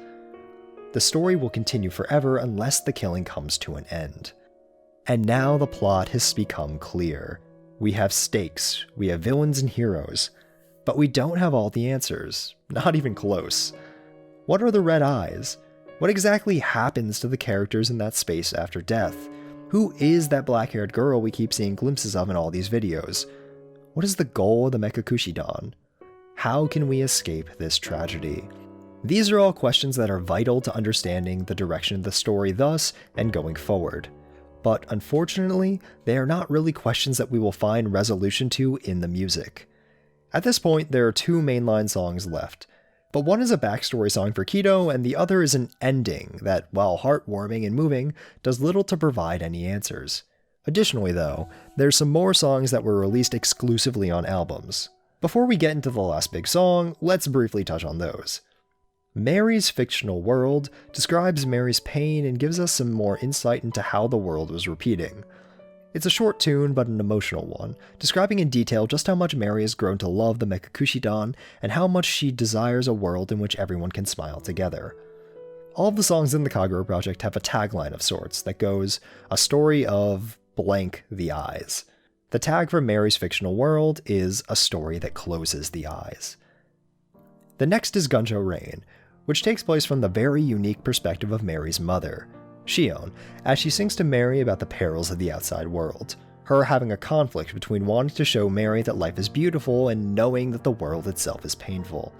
The story will continue forever unless the killing comes to an end. And now the plot has become clear. We have stakes, we have villains and heroes, but we don't have all the answers, not even close. What are the red eyes? What exactly happens to the characters in that space after death? Who is that black-haired girl we keep seeing glimpses of in all these videos? What is the goal of the Mekakushi Dan? How can we escape this tragedy? These are all questions that are vital to understanding the direction of the story thus and going forward. But unfortunately, they are not really questions that we will find resolution to in the music. At this point, there are two mainline songs left, but one is a backstory song for Kido, and the other is an ending that, while heartwarming and moving, does little to provide any answers. Additionally though, there's some more songs that were released exclusively on albums. Before we get into the last big song, let's briefly touch on those. Mary's Fictional World describes Mary's pain and gives us some more insight into how the world was repeating. It's a short tune, but an emotional one, describing in detail just how much Mary has grown to love the Mekakushi Dan and how much she desires a world in which everyone can smile together. All of the songs in the Kagerou project have a tagline of sorts that goes, "A story of blank the eyes." The tag for Mary's Fictional World is "A story that closes the eyes." The next is Guncho Rain, which takes place from the very unique perspective of Mary's mother, Shion, as she sings to Mary about the perils of the outside world, her having a conflict between wanting to show Mary that life is beautiful and knowing that the world itself is painful.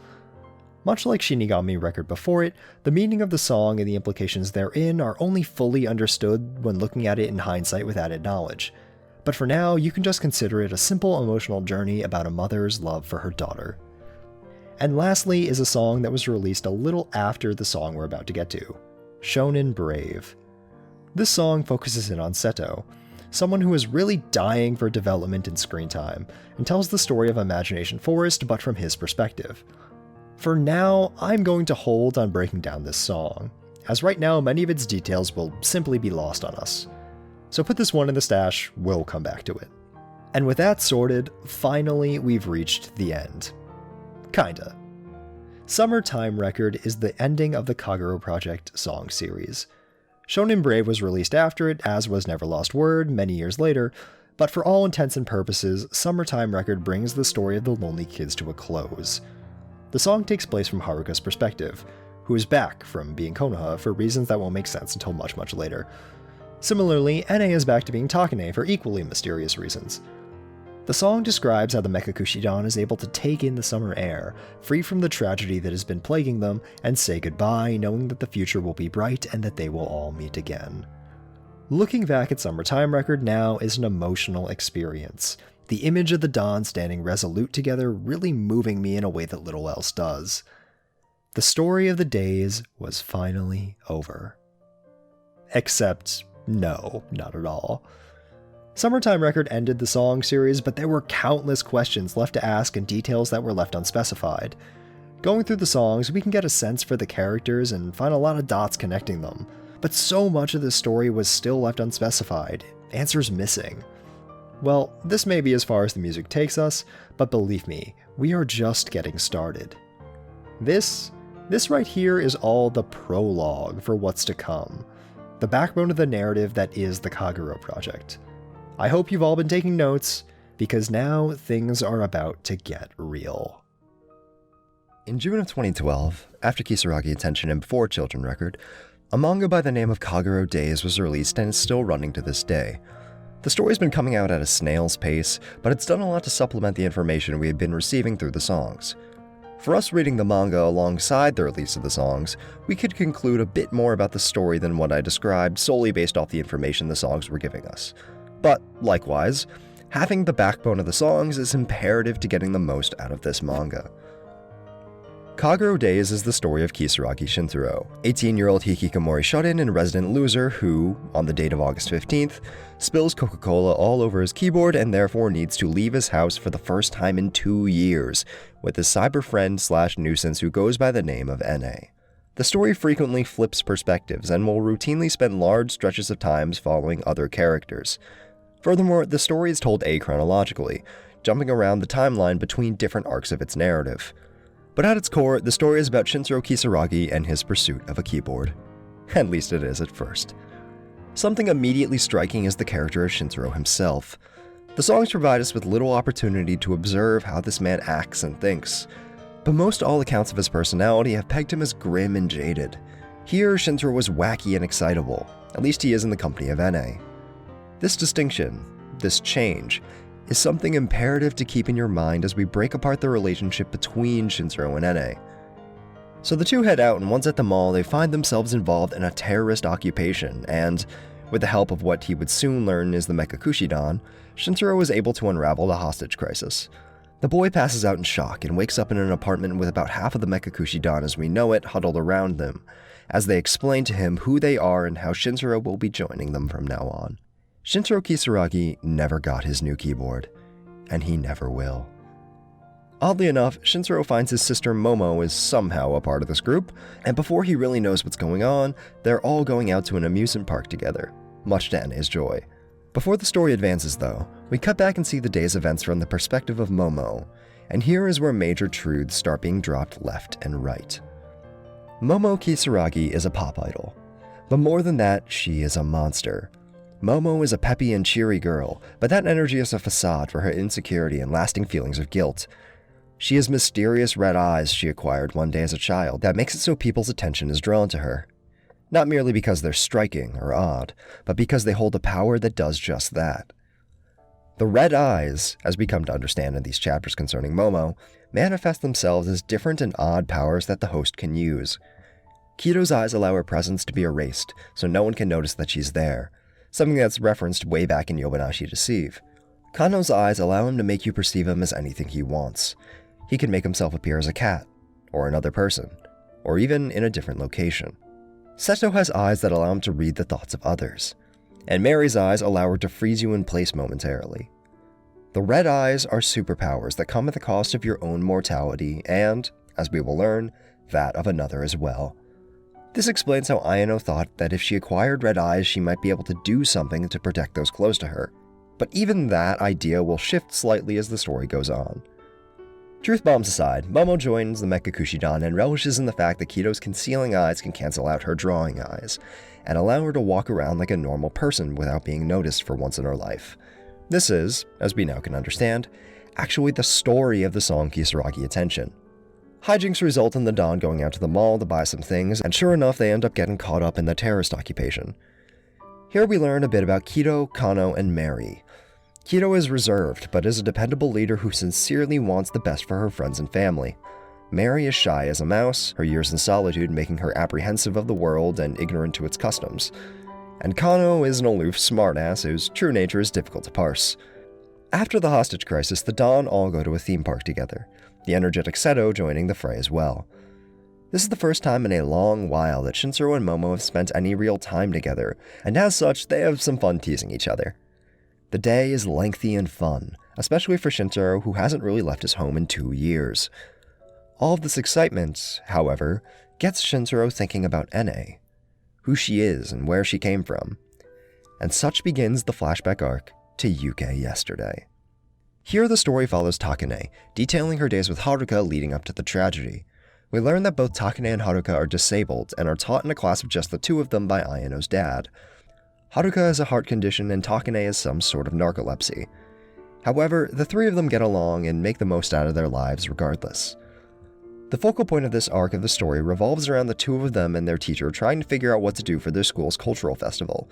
Much like Shinigami record before it, the meaning of the song and the implications therein are only fully understood when looking at it in hindsight with added knowledge. But for now, you can just consider it a simple emotional journey about a mother's love for her daughter. And lastly is a song that was released a little after the song we're about to get to, Shonen Brave. This song focuses in on Seto, someone who is really dying for development and screen time, and tells the story of Imagination Forest but from his perspective. For now, I'm going to hold on breaking down this song, as right now many of its details will simply be lost on us. So put this one in the stash, we'll come back to it. And with that sorted, finally we've reached the end. Kinda. Summer Time Record is the ending of the Kagerou Project song series. Shonen Brave was released after it, as was Never Lost Word many years later, but for all intents and purposes, Summer Time Record brings the story of the lonely kids to a close. The song takes place from Haruka's perspective, who is back from being Konoha for reasons that won't make sense until much, much later. Similarly, NA is back to being Takane for equally mysterious reasons. The song describes how the Mekakushi Dan is able to take in the summer air, free from the tragedy that has been plaguing them, and say goodbye, knowing that the future will be bright and that they will all meet again. Looking back at Summer Time Record now is an emotional experience, the image of the Dan standing resolute together really moving me in a way that little else does. The story of the days was finally over. Except, no, not at all. Summertime Record ended the song series, but there were countless questions left to ask and details that were left unspecified. Going through the songs, we can get a sense for the characters and find a lot of dots connecting them, but so much of the story was still left unspecified, answers missing. Well, this may be as far as the music takes us, but believe me, we are just getting started. This right here is all the prologue for what's to come, the backbone of the narrative that is the Kagerou project. I hope you've all been taking notes, because now things are about to get real. In June of 2012, after Kisaragi Attention and before Children Record, a manga by the name of Kagerou Days was released and is still running to this day. The story's been coming out at a snail's pace, but it's done a lot to supplement the information we had been receiving through the songs. For us reading the manga alongside the release of the songs, we could conclude a bit more about the story than what I described solely based off the information the songs were giving us. But, likewise, having the backbone of the songs is imperative to getting the most out of this manga. Kagerou Days is the story of Kisaragi Shintaro, 18-year-old hikikomori shut-in and resident loser who, on the date of August 15th, spills Coca-Cola all over his keyboard and therefore needs to leave his house for the first time in 2 years, with his cyber friend/nuisance who goes by the name of NA. The story frequently flips perspectives and will routinely spend large stretches of time following other characters. Furthermore, the story is told achronologically, jumping around the timeline between different arcs of its narrative. But at its core, the story is about Shintaro Kisaragi and his pursuit of a keyboard. At least it is at first. Something immediately striking is the character of Shintaro himself. The songs provide us with little opportunity to observe how this man acts and thinks, but most all accounts of his personality have pegged him as grim and jaded. Here, Shintaro was wacky and excitable, at least he is in the company of NA. This distinction, this change, is something imperative to keep in your mind as we break apart the relationship between Shintaro and NA. So the two head out, and once at the mall, they find themselves involved in a terrorist occupation, and, with the help of what he would soon learn is the Mekakushi Dan, Shintaro is able to unravel the hostage crisis. The boy passes out in shock and wakes up in an apartment with about half of the Mekakushi Dan as we know it huddled around them, as they explain to him who they are and how Shintaro will be joining them from now on. Shintaro Kisaragi never got his new keyboard, and he never will. Oddly enough, Shintaro finds his sister Momo is somehow a part of this group, and before he really knows what's going on, they're all going out to an amusement park together, much to NA's joy. Before the story advances though, we cut back and see the day's events from the perspective of Momo, and here is where major truths start being dropped left and right. Momo Kisaragi is a pop idol, but more than that, she is a monster. Momo is a peppy and cheery girl, but that energy is a facade for her insecurity and lasting feelings of guilt. She has mysterious red eyes she acquired one day as a child that makes it so people's attention is drawn to her. Not merely because they're striking or odd, but because they hold a power that does just that. The red eyes, as we come to understand in these chapters concerning Momo, manifest themselves as different and odd powers that the host can use. Kido's eyes allow her presence to be erased, so no one can notice that she's there, something that's referenced way back in Yobanashi Deceive. Kanon's eyes allow him to make you perceive him as anything he wants. He can make himself appear as a cat, or another person, or even in a different location. Seto has eyes that allow him to read the thoughts of others, and Mary's eyes allow her to freeze you in place momentarily. The red eyes are superpowers that come at the cost of your own mortality and, as we will learn, that of another as well. This explains how Ayano thought that if she acquired red eyes, she might be able to do something to protect those close to her. But even that idea will shift slightly as the story goes on. Truth bombs aside, Momo joins the Mekakushi Dan and relishes in the fact that Kido's concealing eyes can cancel out her drawing eyes, and allow her to walk around like a normal person without being noticed for once in her life. This is, as we now can understand, actually the story of the song Kisaragi Attention. Hijinks result in the Dan going out to the mall to buy some things, and sure enough they end up getting caught up in the terrorist occupation. Here we learn a bit about Kido, Kano, and Mary. Kido is reserved, but is a dependable leader who sincerely wants the best for her friends and family. Mary is shy as a mouse, her years in solitude making her apprehensive of the world and ignorant to its customs. And Kano is an aloof smartass whose true nature is difficult to parse. After the hostage crisis, the Dan all go to a theme park together, the energetic Seto joining the fray as well. This is the first time in a long while that Shintaro and Momo have spent any real time together, and as such, they have some fun teasing each other. The day is lengthy and fun, especially for Shintaro, who hasn't really left his home in 2 years. All of this excitement, however, gets Shintaro thinking about NA, who she is and where she came from. And such begins the flashback arc to UK yesterday. Here the story follows Takane, detailing her days with Haruka leading up to the tragedy. We learn that both Takane and Haruka are disabled and are taught in a class of just the two of them by Ayano's dad. Haruka has a heart condition and Takane has some sort of narcolepsy. However, the three of them get along and make the most out of their lives regardless. The focal point of this arc of the story revolves around the two of them and their teacher trying to figure out what to do for their school's cultural festival.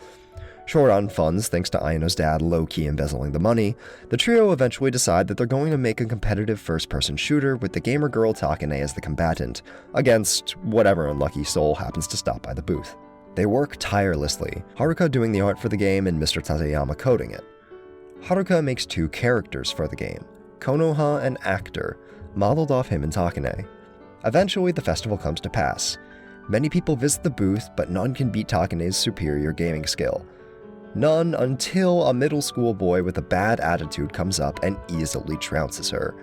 Short on funds thanks to Ayano's dad low-key embezzling the money, the trio eventually decide that they're going to make a competitive first-person shooter with the gamer girl Takane as the combatant, against whatever unlucky soul happens to stop by the booth. They work tirelessly, Haruka doing the art for the game and Mr. Tateyama coding it. Haruka makes 2 characters for the game, Konoha and Actor, modeled off him and Takane. Eventually, the festival comes to pass. Many people visit the booth, but none can beat Takane's superior gaming skill. None until a middle school boy with a bad attitude comes up and easily trounces her.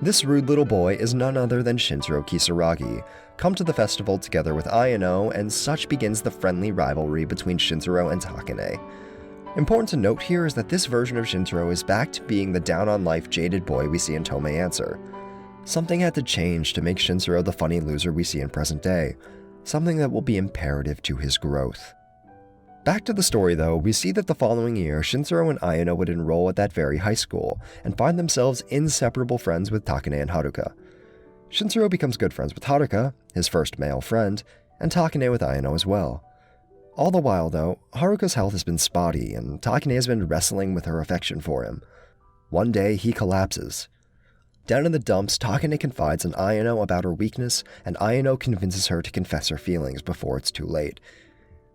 This rude little boy is none other than Shintaro Kisaragi, come to the festival together with Ayano, and such begins the friendly rivalry between Shintaro and Takane. Important to note here is that this version of Shintaro is back to being the down-on-life jaded boy we see in Tome Answer. Something had to change to make Shintaro the funny loser we see in present day, something that will be imperative to his growth. Back to the story though, we see that the following year, Shintaro and Ayano would enroll at that very high school, and find themselves inseparable friends with Takane and Haruka. Shintaro becomes good friends with Haruka, his first male friend, and Takane with Ayano as well. All the while though, Haruka's health has been spotty, and Takane has been wrestling with her affection for him. One day, he collapses. Down in the dumps, Takane confides in Ayano about her weakness, and Ayano convinces her to confess her feelings before it's too late.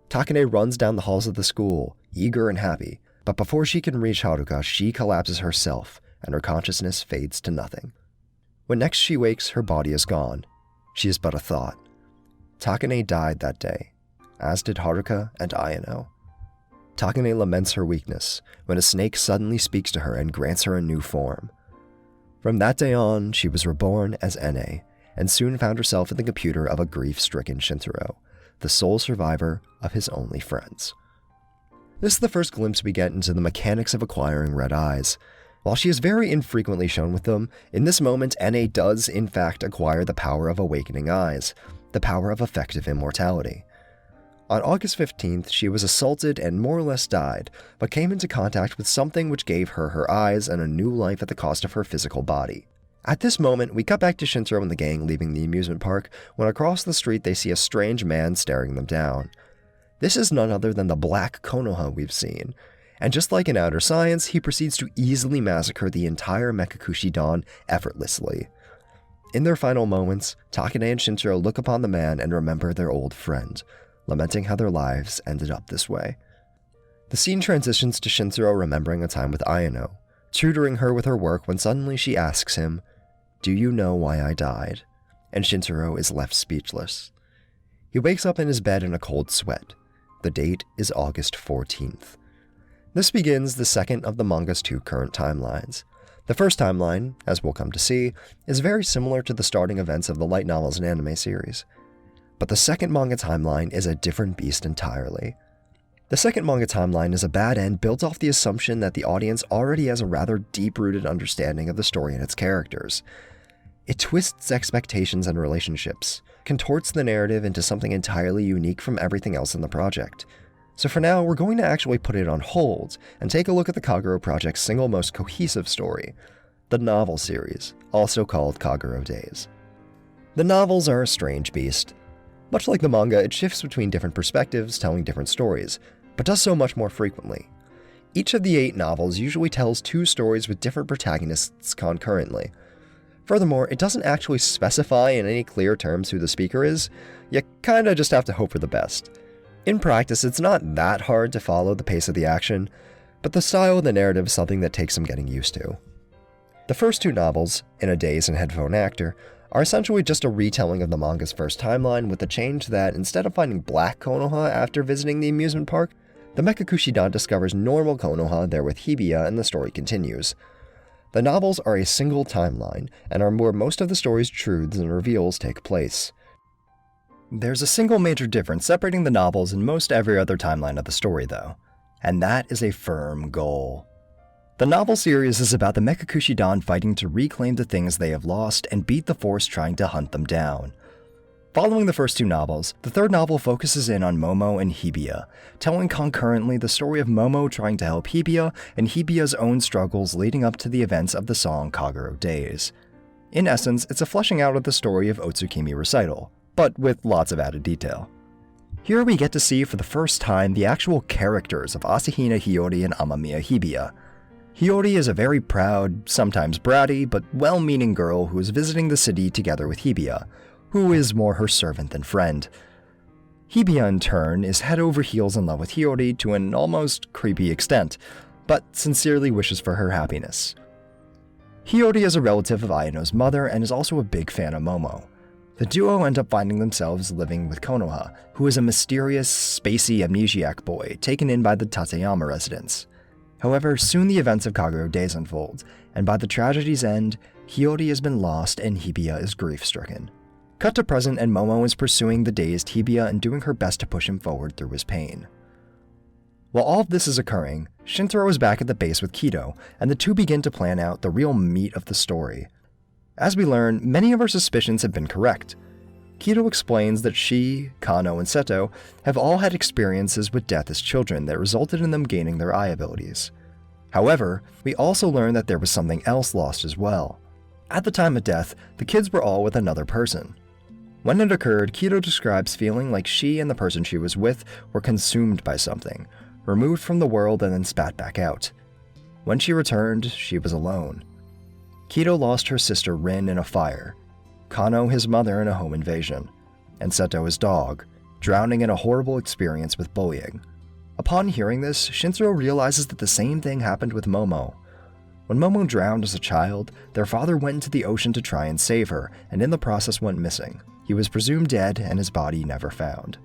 Takane runs down the halls of the school, eager and happy, but before she can reach Haruka, she collapses herself, and her consciousness fades to nothing. When next she wakes, her body is gone. She is but a thought. Takane died that day, as did Haruka and Ayano. Takane laments her weakness, when a snake suddenly speaks to her and grants her a new form. From that day on, she was reborn as Ene, and soon found herself in the computer of a grief-stricken Shintaro, the sole survivor of his only friends. This is the first glimpse we get into the mechanics of acquiring red eyes. While she is very infrequently shown with them, in this moment Ene does in fact acquire the power of awakening eyes, the power of effective immortality. On August 15th, she was assaulted and more or less died, but came into contact with something which gave her her eyes and a new life at the cost of her physical body. At this moment, we cut back to Shintaro and the gang leaving the amusement park, when across the street they see a strange man staring them down. This is none other than the Black Konoha we've seen, and just like in Outer Science, he proceeds to easily massacre the entire Mekakushi Dan effortlessly. In their final moments, Takane and Shintaro look upon the man and remember their old friend, lamenting how their lives ended up this way. The scene transitions to Shintaro remembering a time with Ayano, tutoring her with her work when suddenly she asks him, "Do you know why I died?" And Shintaro is left speechless. He wakes up in his bed in a cold sweat. The date is August 14th. This begins the second of the manga's 2 current timelines. The first timeline, as we'll come to see, is very similar to the starting events of the light novels and anime series. But the second manga timeline is a different beast entirely. The second manga timeline is a bad end built off the assumption that the audience already has a rather deep-rooted understanding of the story and its characters. It twists expectations and relationships, contorts the narrative into something entirely unique from everything else in the project. So for now, we're going to actually put it on hold and take a look at the Kagerou project's single most cohesive story, the novel series, also called Kagerou Days. The novels are a strange beast. Much like the manga, it shifts between different perspectives, telling different stories, but does so much more frequently. Each of the 8 novels usually tells 2 stories with different protagonists concurrently. Furthermore, it doesn't actually specify in any clear terms who the speaker is. You kinda just have to hope for the best. In practice, it's not that hard to follow the pace of the action, but the style of the narrative is something that takes some getting used to. The first 2 novels, In a Daze and Headphone Actor, are essentially just a retelling of the manga's first timeline, with the change that instead of finding Black Konoha after visiting the amusement park, the Mekakushi Dan discovers normal Konoha there with Hibiya, and the story continues. The novels are a single timeline, and are where most of the story's truths and reveals take place. There's a single major difference separating the novels and most every other timeline of the story though, and that is a firm goal. The novel series is about the Mekakushi Dan fighting to reclaim the things they have lost and beat the force trying to hunt them down. Following the first 2 novels, the third novel focuses in on Momo and Hibiya, telling concurrently the story of Momo trying to help Hibiya and Hibiya's own struggles leading up to the events of the song Kagerou Days. In essence, it's a fleshing out of the story of Otsukimi Recital, but with lots of added detail. Here we get to see for the first time the actual characters of Asahina Hiyori and Amamiya Hibiya. Hiyori is a very proud, sometimes bratty, but well-meaning girl who is visiting the city together with Hibiya, who is more her servant than friend. Hibiya, in turn, is head over heels in love with Hiyori to an almost creepy extent, but sincerely wishes for her happiness. Hiyori is a relative of Ayano's mother and is also a big fan of Momo. The duo end up finding themselves living with Konoha, who is a mysterious, spacey amnesiac boy taken in by the Tateyama residents. However, soon the events of Kagerou days unfold, and by the tragedy's end, Hiyori has been lost and Hibiya is grief-stricken. Cut to present, and Momo is pursuing the dazed Hibiya and doing her best to push him forward through his pain. While all of this is occurring, Shintaro is back at the base with Kido, and the two begin to plan out the real meat of the story. As we learn, many of our suspicions have been correct. Kido explains that she, Kano, and Seto have all had experiences with death as children that resulted in them gaining their eye abilities. However, we also learn that there was something else lost as well. At the time of death, the kids were all with another person. When it occurred, Kido describes feeling like she and the person she was with were consumed by something, removed from the world and then spat back out. When she returned, she was alone. Kido lost her sister Rin in a fire, Kano his mother in a home invasion, and Seto his dog, drowning in a horrible experience with bullying. Upon hearing this, Shintaro realizes that the same thing happened with Momo. When Momo drowned as a child, their father went into the ocean to try and save her, and in the process went missing. He was presumed dead and his body never found.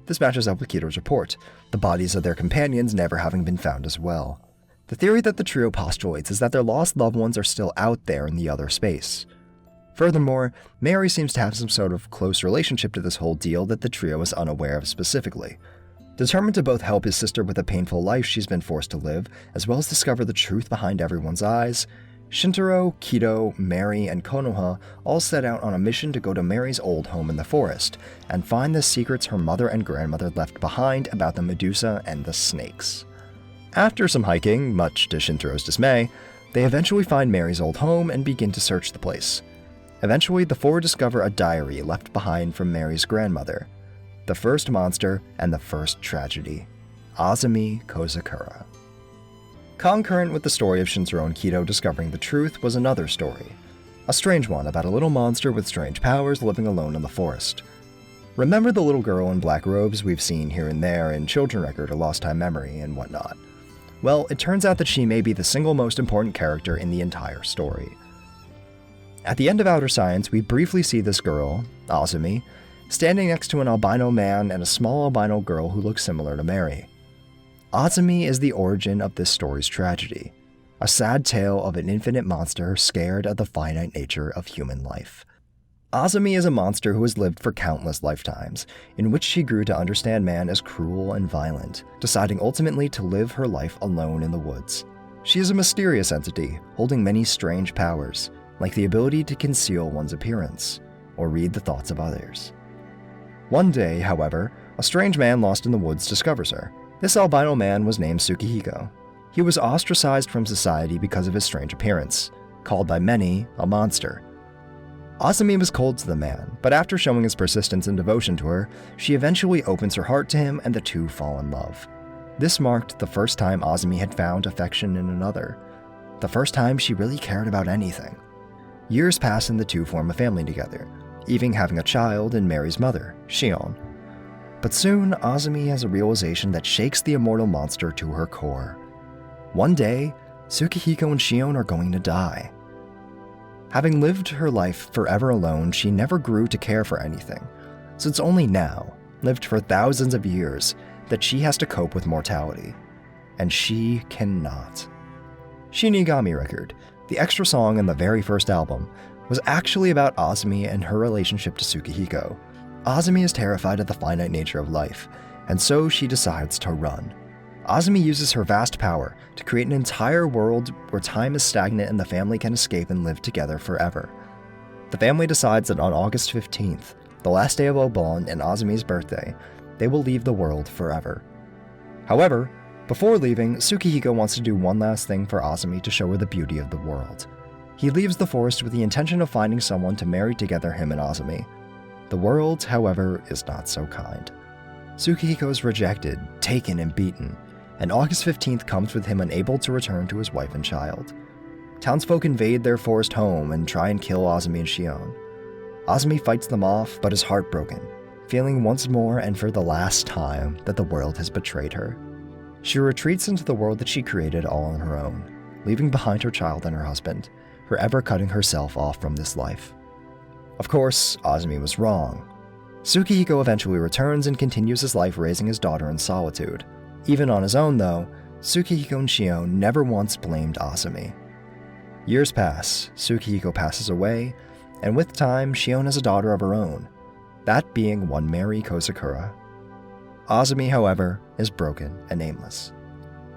This matches up with Kido's report, the bodies of their companions never having been found as well. The theory that the trio postulates is that their lost loved ones are still out there in the other space. Furthermore, Mary seems to have some sort of close relationship to this whole deal that the trio is unaware of specifically. Determined to both help his sister with a painful life she's been forced to live, as well as discover the truth behind everyone's eyes, Shintaro, Kido, Mary, and Konoha all set out on a mission to go to Mary's old home in the forest and find the secrets her mother and grandmother left behind about the Medusa and the snakes. After some hiking, much to Shintaro's dismay, they eventually find Mary's old home and begin to search the place. Eventually, the four discover a diary left behind from Mary's grandmother, the first monster and the first tragedy, Azumi Kozakura. Concurrent with the story of Shintaro and Kido discovering the truth was another story, a strange one about a little monster with strange powers living alone in the forest. Remember the little girl in black robes we've seen here and there in Children Record or Lost Time Memory and whatnot? Well, it turns out that she may be the single most important character in the entire story. At the end of Outer Science, we briefly see this girl, Azumi, standing next to an albino man and a small albino girl who looks similar to Mary. Azumi is the origin of this story's tragedy, a sad tale of an infinite monster scared at the finite nature of human life. Azumi is a monster who has lived for countless lifetimes, in which she grew to understand man as cruel and violent, deciding ultimately to live her life alone in the woods. She is a mysterious entity, holding many strange powers, like the ability to conceal one's appearance, or read the thoughts of others. One day, however, a strange man lost in the woods discovers her. This albino man was named Tsukihiko. He was ostracized from society because of his strange appearance, called by many a monster. Azumi was cold to the man, but after showing his persistence and devotion to her, she eventually opens her heart to him and the two fall in love. This marked the first time Azumi had found affection in another, the first time she really cared about anything. Years pass and the two form a family together, even having a child in Mary's mother, Shion. But soon, Azumi has a realization that shakes the immortal monster to her core. One day, Tsukihiko and Shion are going to die. Having lived her life forever alone, she never grew to care for anything, so it's only now, lived for thousands of years, that she has to cope with mortality. And she cannot. Shinigami Record, the extra song in the very first album, was actually about Azumi and her relationship to Tsukihiko. Azumi is terrified of the finite nature of life, and so she decides to run. Azumi uses her vast power to create an entire world where time is stagnant and the family can escape and live together forever. The family decides that on August 15th, the last day of Obon and Azumi's birthday, they will leave the world forever. However, before leaving, Tsukihiko wants to do one last thing for Azumi to show her the beauty of the world. He leaves the forest with the intention of finding someone to marry together him and Azumi. The world, however, is not so kind. Tsukihiko is rejected, taken, and beaten, and August 15th comes with him unable to return to his wife and child. Townsfolk invade their forest home and try and kill Azumi and Shion. Azumi fights them off, but is heartbroken, feeling once more and for the last time that the world has betrayed her. She retreats into the world that she created all on her own, leaving behind her child and her husband, forever cutting herself off from this life. Of course, Azumi was wrong. Tsukihiko eventually returns and continues his life raising his daughter in solitude. Even on his own, though, Tsukihiko and Shion never once blamed Azumi. Years pass, Tsukihiko passes away, and with time, Shion has a daughter of her own, that being one Mary Kozakura. Azumi, however, is broken and aimless.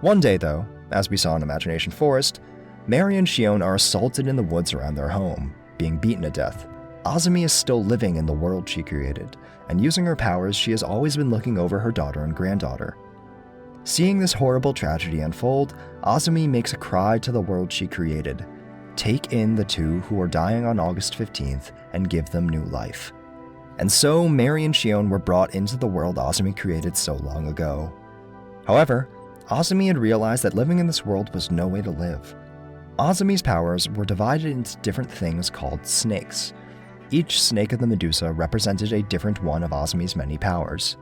One day, though, as we saw in Imagination Forest, Mary and Shion are assaulted in the woods around their home, being beaten to death. Azumi is still living in the world she created, and using her powers, she has always been looking over her daughter and granddaughter. Seeing this horrible tragedy unfold, Azumi makes a cry to the world she created. Take in the two who are dying on August 15th and give them new life. And so Mary and Shion were brought into the world Azumi created so long ago. However, Azumi had realized that living in this world was no way to live. Azumi's powers were divided into different things called snakes. Each snake of the Medusa represented a different one of Azumi's many powers.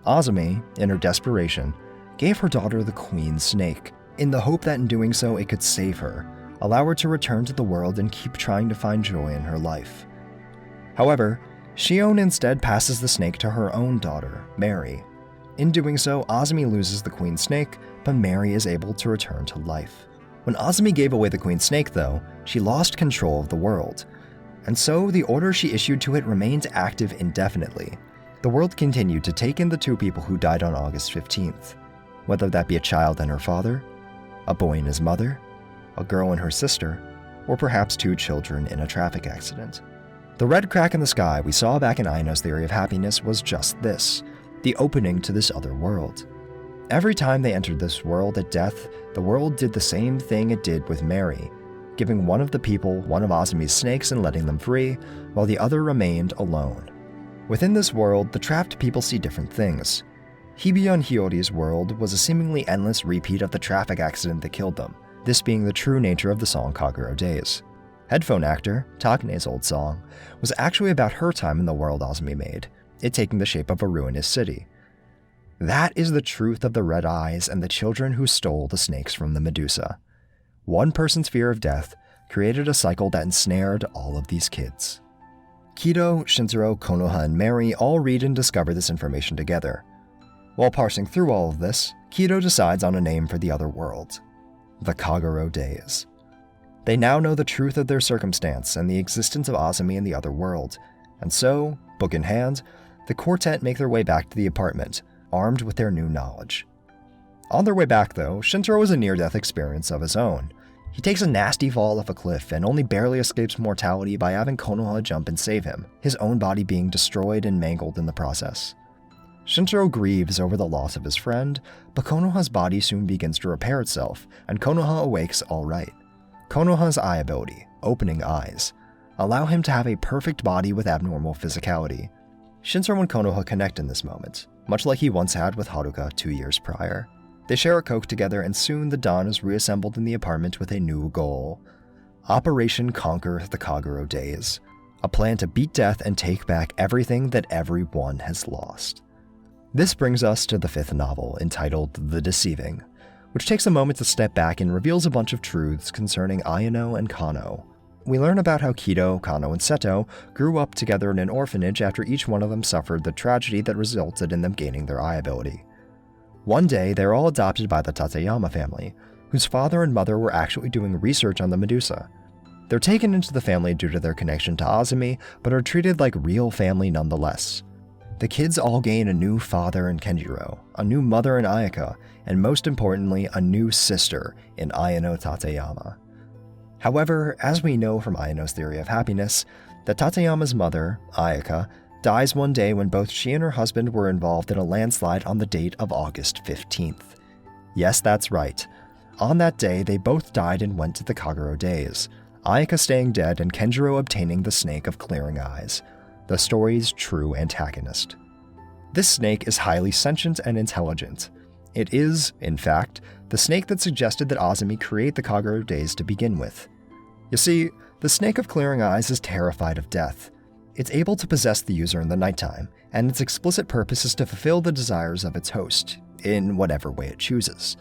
Azumi, in her desperation, gave her daughter the Queen Snake, in the hope that in doing so it could save her, allow her to return to the world and keep trying to find joy in her life. However, Shion instead passes the snake to her own daughter, Mary. In doing so, Azumi loses the Queen Snake, but Mary is able to return to life. When Azumi gave away the Queen Snake, though, she lost control of the world, and so the order she issued to it remained active indefinitely. The world continued to take in the two people who died on August 15th, whether that be a child and her father, a boy and his mother, a girl and her sister, or perhaps two children in a traffic accident. The red crack in the sky we saw back in Ayano's theory of happiness was just this, the opening to this other world. Every time they entered this world at death, the world did the same thing it did with Mary, giving one of the people one of Azumi's snakes and letting them free, while the other remained alone. Within this world, the trapped people see different things. Hibiyon Hiyori's world was a seemingly endless repeat of the traffic accident that killed them, this being the true nature of the song Kagerou Days. Headphone Actor, Takane's old song, was actually about her time in the world Azumi made, it taking the shape of a ruinous city. That is the truth of the red eyes and the children who stole the snakes from the Medusa. One person's fear of death created a cycle that ensnared all of these kids. Kido, Shintaro, Konoha, and Mary all read and discover this information together. While parsing through all of this, Kido decides on a name for the other world, the Kagerou Days. They now know the truth of their circumstance and the existence of Azumi in the other world, and so, book in hand, the quartet make their way back to the apartment, armed with their new knowledge. On their way back, though, Shintaro has a near-death experience of his own. He takes a nasty fall off a cliff and only barely escapes mortality by having Konoha jump and save him, his own body being destroyed and mangled in the process. Shintaro grieves over the loss of his friend, but Konoha's body soon begins to repair itself, and Konoha awakes all right. Konoha's eye ability, opening eyes, allow him to have a perfect body with abnormal physicality. Shintaro and Konoha connect in this moment, much like he once had with Haruka 2 years prior. They share a Coke together, and soon the Dawn is reassembled in the apartment with a new goal. Operation Conquer the Kagerou Days, a plan to beat death and take back everything that everyone has lost. This brings us to the 5th novel, entitled The Deceiving, which takes a moment to step back and reveals a bunch of truths concerning Ayano and Kano. We learn about how Kido, Kano, and Seto grew up together in an orphanage after each one of them suffered the tragedy that resulted in them gaining their eye ability. One day, they're all adopted by the Tateyama family, whose father and mother were actually doing research on the Medusa. They're taken into the family due to their connection to Azumi, but are treated like real family nonetheless. The kids all gain a new father in Kenjiro, a new mother in Ayaka, and most importantly, a new sister in Ayano Tateyama. However, as we know from Ayano's theory of happiness, the Tateyama's mother, Ayaka, dies one day when both she and her husband were involved in a landslide on the date of August 15th. Yes, that's right. On that day, they both died and went to the Kagerou Days, Ayaka staying dead and Kenjiro obtaining the Snake of Clearing Eyes, the story's true antagonist. This snake is highly sentient and intelligent. It is, in fact, the snake that suggested that Azumi create the Kagerou days to begin with. You see, the snake of clearing eyes is terrified of death. It's able to possess the user in the nighttime, and its explicit purpose is to fulfill the desires of its host, in whatever way it chooses.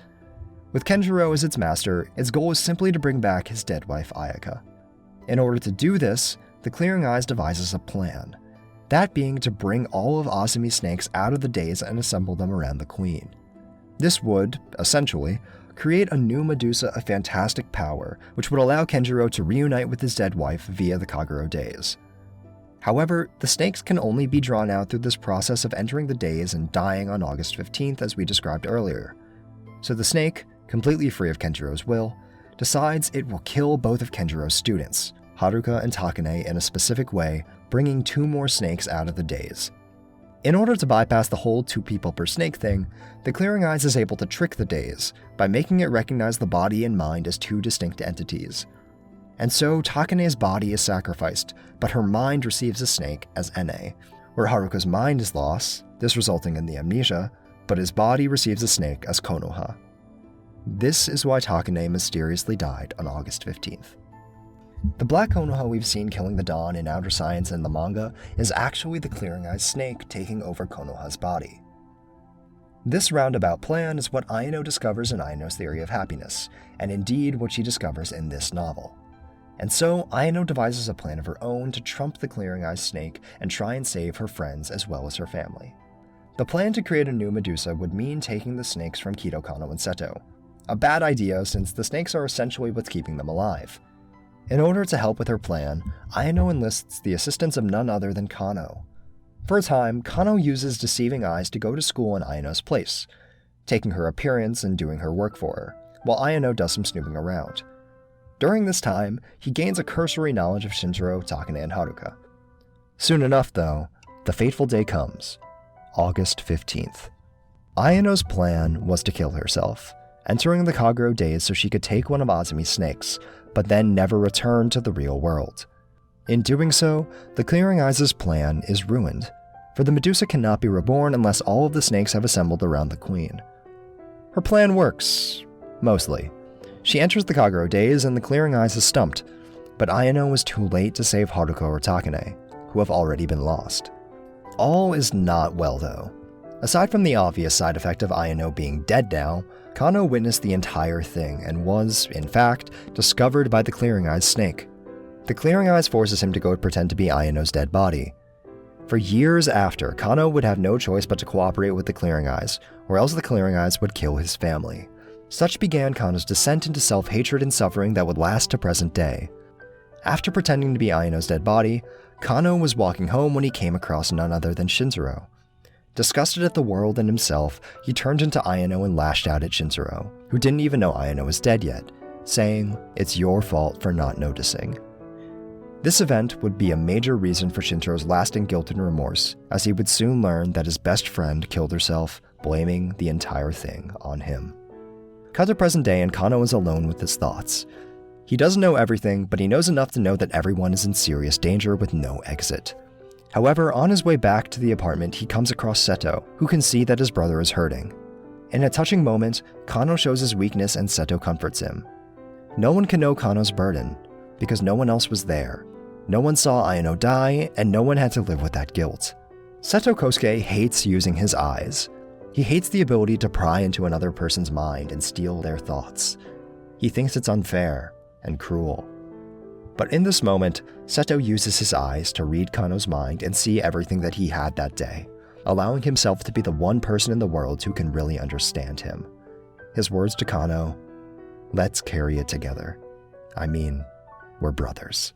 With Kenjiro as its master, its goal is simply to bring back his dead wife Ayaka. In order to do this, the Clearing Eyes devises a plan, that being to bring all of Azumi's snakes out of the days and assemble them around the queen. This would, essentially, create a new Medusa of fantastic power, which would allow Kenjiro to reunite with his dead wife via the Kagerou days. However, the snakes can only be drawn out through this process of entering the days and dying on August 15th as we described earlier. So the snake, completely free of Kenjiro's will, decides it will kill both of Kenjiro's students, Haruka and Takane, in a specific way, bringing 2 more snakes out of the days. In order to bypass the whole 2 people per snake thing, the Clearing Eyes is able to trick the days by making it recognize the body and mind as 2 distinct entities. And so Takane's body is sacrificed, but her mind receives a snake as Ene, where Haruka's mind is lost, this resulting in the amnesia, but his body receives a snake as Konoha. This is why Takane mysteriously died on August 15th. The black Konoha we've seen killing the Dawn in Outer Science and the manga is actually the Clearing Eyes snake taking over Konoha's body. This roundabout plan is what Ayano discovers in Ayano's theory of happiness, and indeed what she discovers in this novel. And so, Ayano devises a plan of her own to trump the Clearing Eyes snake and try and save her friends as well as her family. The plan to create a new Medusa would mean taking the snakes from Kido, Kano, and Seto. A bad idea since the snakes are essentially what's keeping them alive. In order to help with her plan, Ayano enlists the assistance of none other than Kano. For a time, Kano uses deceiving eyes to go to school in Ayano's place, taking her appearance and doing her work for her, while Ayano does some snooping around. During this time, he gains a cursory knowledge of Shinjiro, Takane, and Haruka. Soon enough, though, the fateful day comes, August 15th. Ayano's plan was to kill herself, entering the Kagerou days so she could take one of Azumi's snakes, but then never return to the real world. In doing so, the Clearing Eyes' plan is ruined, for the Medusa cannot be reborn unless all of the snakes have assembled around the queen. Her plan works, mostly. She enters the Kagerou days and the Clearing Eyes is stumped, but Ayano is too late to save Haruka or Takane, who have already been lost. All is not well though. Aside from the obvious side effect of Ayano being dead now, Kano witnessed the entire thing and was, in fact, discovered by the Clearing Eyes snake. The Clearing Eyes forces him to go pretend to be Ayano's dead body. For years after, Kano would have no choice but to cooperate with the Clearing Eyes, or else the Clearing Eyes would kill his family. Such began Kano's descent into self-hatred and suffering that would last to present day. After pretending to be Ayano's dead body, Kano was walking home when he came across none other than Shinjiro. Disgusted at the world and himself, he turned into Ayano and lashed out at Shinjiro, who didn't even know Ayano was dead yet, saying, "It's your fault for not noticing." This event would be a major reason for Shinjiro's lasting guilt and remorse, as he would soon learn that his best friend killed herself, blaming the entire thing on him. Cut to present day and Kano is alone with his thoughts. He doesn't know everything, but he knows enough to know that everyone is in serious danger with no exit. However, on his way back to the apartment, he comes across Seto, who can see that his brother is hurting. In a touching moment, Kano shows his weakness and Seto comforts him. No one can know Kano's burden, because no one else was there. No one saw Ayano die, and no one had to live with that guilt. Seto Kosuke hates using his eyes. He hates the ability to pry into another person's mind and steal their thoughts. He thinks it's unfair and cruel. But in this moment, Seto uses his eyes to read Kano's mind and see everything that he had that day, allowing himself to be the one person in the world who can really understand him. His words to Kano, "Let's carry it together. I mean, we're brothers."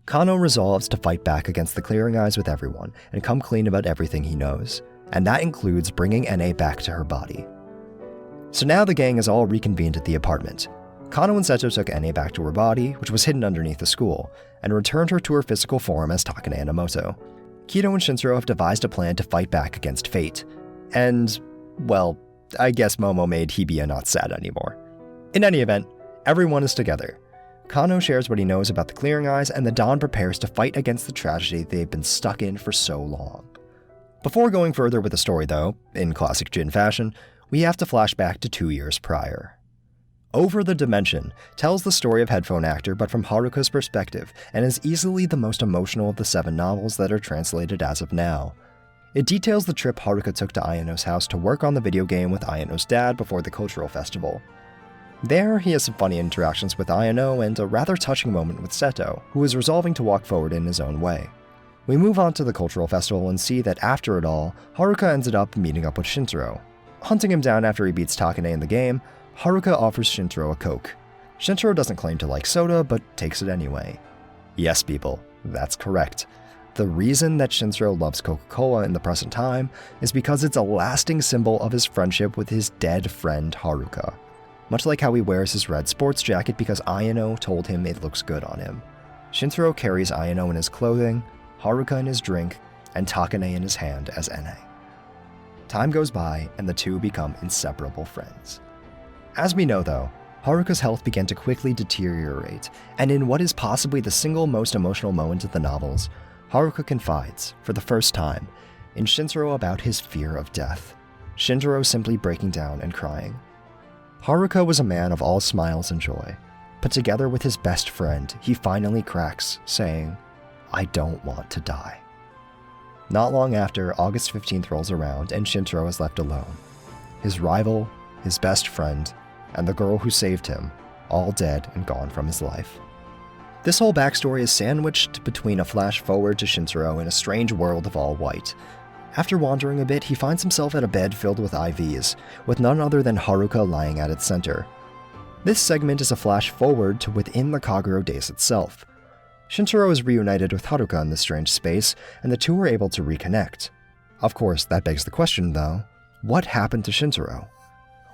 Kano resolves to fight back against the Clearing Eyes with everyone and come clean about everything he knows, and that includes bringing Ene back to her body. So now the gang is all reconvened at the apartment. Kano and Seto took Ene back to her body, which was hidden underneath the school, and returned her to her physical form as Takane and Emoto. Kido and Shinjiro have devised a plan to fight back against fate. And, well, I guess Momo made Hibiya not sad anymore. In any event, everyone is together. Kano shares what he knows about the Clearing Eyes, and the Dawn prepares to fight against the tragedy they've been stuck in for so long. Before going further with the story though, in classic Jin fashion, we have to flash back to 2 years prior. Over the Dimension tells the story of Headphone Actor but from Haruka's perspective and is easily the most emotional of the 7 novels that are translated as of now. It details the trip Haruka took to Ayano's house to work on the video game with Ayano's dad before the cultural festival. There, he has some funny interactions with Ayano and a rather touching moment with Seto, who is resolving to walk forward in his own way. We move on to the cultural festival and see that after it all, Haruka ended up meeting up with Shintaro. Hunting him down after he beats Takane in the game, Haruka offers Shintaro a Coke. Shintaro doesn't claim to like soda, but takes it anyway. Yes, people, that's correct. The reason that Shintaro loves Coca-Cola in the present time is because it's a lasting symbol of his friendship with his dead friend Haruka. Much like how he wears his red sports jacket because Ayano told him it looks good on him. Shintaro carries Ayano in his clothing, Haruka in his drink, and Takane in his hand as Ene. Time goes by and the two become inseparable friends. As we know though, Haruka's health began to quickly deteriorate, and in what is possibly the single most emotional moment of the novels, Haruka confides, for the first time, in Shintaro about his fear of death, Shintaro simply breaking down and crying. Haruka was a man of all smiles and joy, but together with his best friend, he finally cracks, saying, "I don't want to die." Not long after, August 15th rolls around and Shintaro is left alone. His rival, his best friend, and the girl who saved him, all dead and gone from his life. This whole backstory is sandwiched between a flash forward to Shintaro in a strange world of all white. After wandering a bit, he finds himself at a bed filled with IVs, with none other than Haruka lying at its center. This segment is a flash forward to within the Kagerou days itself. Shintaro is reunited with Haruka in this strange space, and the two are able to reconnect. Of course, that begs the question though, what happened to Shintaro?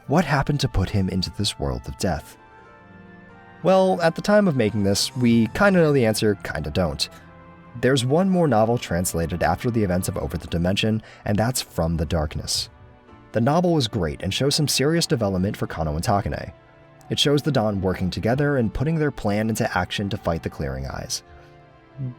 What happened to put him into this world of death? Well, at the time of making this, we kinda know the answer, kinda don't. There's one more novel translated after the events of Over the Dimension, and that's From the Darkness. The novel was great and shows some serious development for Kanon and Takane. It shows the Dawn working together and putting their plan into action to fight the Clearing Eyes.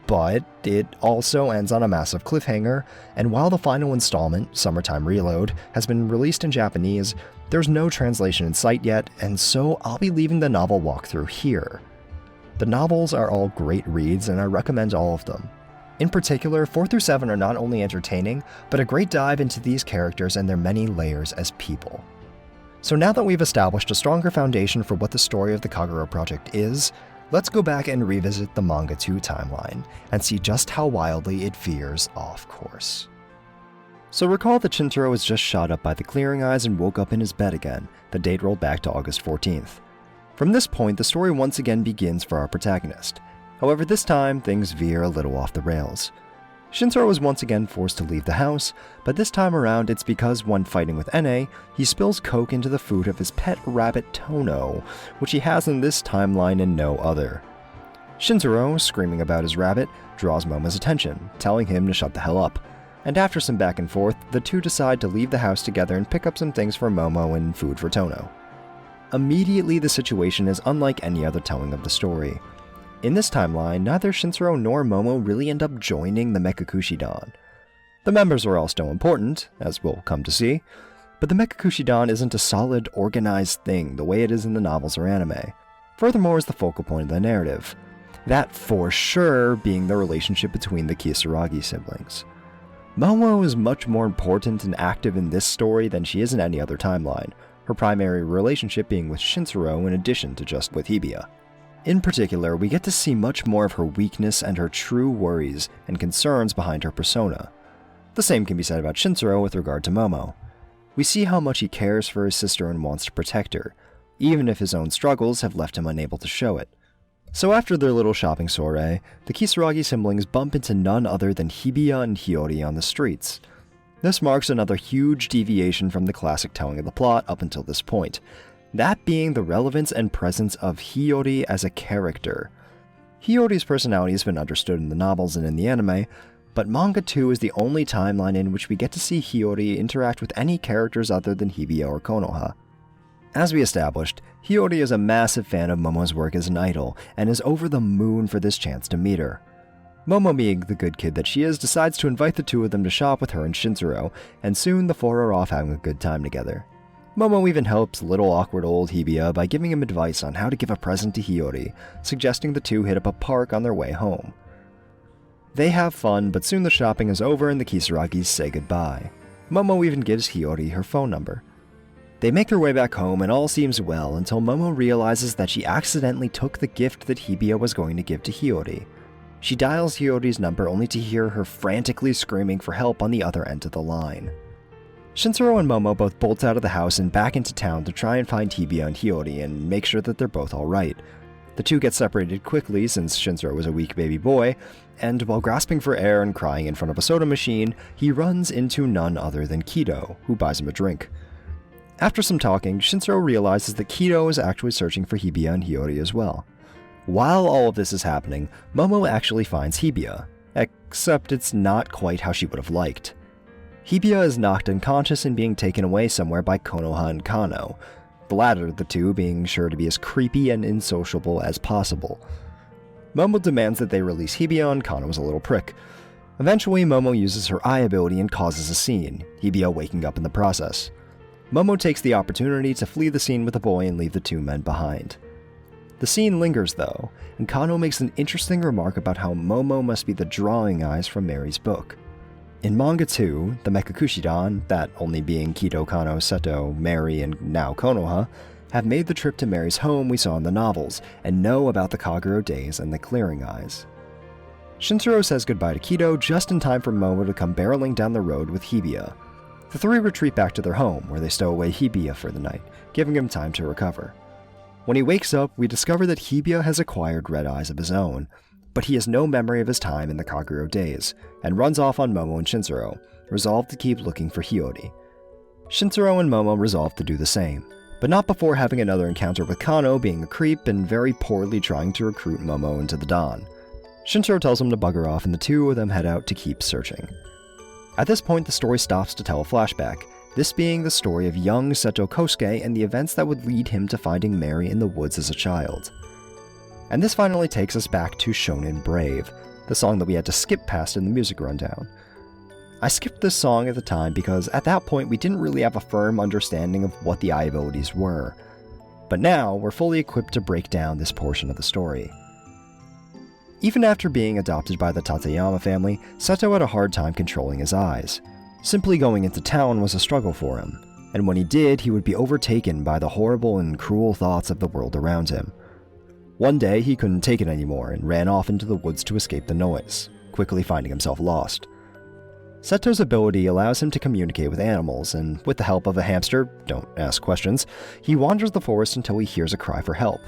But it also ends on a massive cliffhanger, and while the final installment, Summertime Reload, has been released in Japanese, there's no translation in sight yet, and so I'll be leaving the novel walkthrough here. The novels are all great reads, and I recommend all of them. In particular, 4 through 7 are not only entertaining, but a great dive into these characters and their many layers as people. So now that we've established a stronger foundation for what the story of the Kagerou project is, let's go back and revisit the Manga 2 timeline, and see just how wildly it veers off course. So recall that Shintaro was just shot up by the Clearing Eyes and woke up in his bed again. The date rolled back to August 14th. From this point, the story once again begins for our protagonist. However, this time, things veer a little off the rails. Shintaro is once again forced to leave the house, but this time around it's because when fighting with Ene, he spills coke into the food of his pet rabbit Tono, which he has in this timeline and no other. Shintaro, screaming about his rabbit, draws Momo's attention, telling him to shut the hell up. And after some back and forth, the two decide to leave the house together and pick up some things for Momo and food for Tono. Immediately, the situation is unlike any other telling of the story. In this timeline, neither Shintaro nor Momo really end up joining the Mekakushi Dan. The members are all still important, as we'll come to see, but the Mekakushi Dan isn't a solid, organized thing the way it is in the novels or anime. Furthermore is the focal point of the narrative. That for sure being the relationship between the Kisaragi siblings. Momo is much more important and active in this story than she is in any other timeline, her primary relationship being with Shintaro in addition to just with Hibiya. In particular, we get to see much more of her weakness and her true worries and concerns behind her persona. The same can be said about Shintaro with regard to Momo. We see how much he cares for his sister and wants to protect her, even if his own struggles have left him unable to show it. So after their little shopping soiree, the Kisaragi siblings bump into none other than Hibiya and Hiyori on the streets. This marks another huge deviation from the classic telling of the plot up until this point, that being the relevance and presence of Hiyori as a character. Hiyori's personality has been understood in the novels and in the anime, but Manga 2 is the only timeline in which we get to see Hiyori interact with any characters other than Hibiya or Konoha. As we established, Hiyori is a massive fan of Momo's work as an idol, and is over the moon for this chance to meet her. Momo, being the good kid that she is, decides to invite the two of them to shop with her and Shintaro, and soon the four are off having a good time together. Momo even helps little awkward old Hibiya by giving him advice on how to give a present to Hiyori, suggesting the two hit up a park on their way home. They have fun, but soon the shopping is over and the Kisaragis say goodbye. Momo even gives Hiyori her phone number. They make their way back home and all seems well until Momo realizes that she accidentally took the gift that Hibiya was going to give to Hiyori. She dials Hiyori's number only to hear her frantically screaming for help on the other end of the line. Shintaro and Momo both bolt out of the house and back into town to try and find Hibiya and Hiyori and make sure that they're both alright. The two get separated quickly since Shintaro was a weak baby boy, and while grasping for air and crying in front of a soda machine, he runs into none other than Kido, who buys him a drink. After some talking, Shintaro realizes that Kido is actually searching for Hibiya and Hiyori as well. While all of this is happening, Momo actually finds Hibiya, except it's not quite how she would have liked. Hibiya is knocked unconscious and being taken away somewhere by Konoha and Kano, the latter of the two being sure to be as creepy and insociable as possible. Momo demands that they release Hibiya and Kano is a little prick. Eventually, Momo uses her eye ability and causes a scene, Hibiya waking up in the process. Momo takes the opportunity to flee the scene with the boy and leave the two men behind. The scene lingers though, and Kano makes an interesting remark about how Momo must be the drawing eyes from Mary's book. In Manga 2, the Mekakushi Dan, that only being Kido, Kano, Seto, Mary, and now Konoha, have made the trip to Mary's home we saw in the novels, and know about the Kagerou days and the clearing eyes. Shintaro says goodbye to Kido just in time for Momo to come barreling down the road with Hibiya. The three retreat back to their home, where they stow away Hibiya for the night, giving him time to recover. When he wakes up, we discover that Hibiya has acquired red eyes of his own, but he has no memory of his time in the Kagerou days, and runs off on Momo and Shintaro, resolved to keep looking for Hiyori. Shintaro and Momo resolve to do the same, but not before having another encounter with Kano being a creep and very poorly trying to recruit Momo into the Dawn. Shintaro tells him to bugger off and the two of them head out to keep searching. At this point, the story stops to tell a flashback, this being the story of young Seto Kosuke and the events that would lead him to finding Mary in the woods as a child. And this finally takes us back to Shonen Brave, the song that we had to skip past in the music rundown. I skipped this song at the time because at that point we didn't really have a firm understanding of what the eye abilities were, but now we're fully equipped to break down this portion of the story. Even after being adopted by the Tateyama family, Seto had a hard time controlling his eyes. Simply going into town was a struggle for him, and when he did, he would be overtaken by the horrible and cruel thoughts of the world around him. One day, he couldn't take it anymore and ran off into the woods to escape the noise, quickly finding himself lost. Seto's ability allows him to communicate with animals, and with the help of a hamster, don't ask questions, he wanders the forest until he hears a cry for help.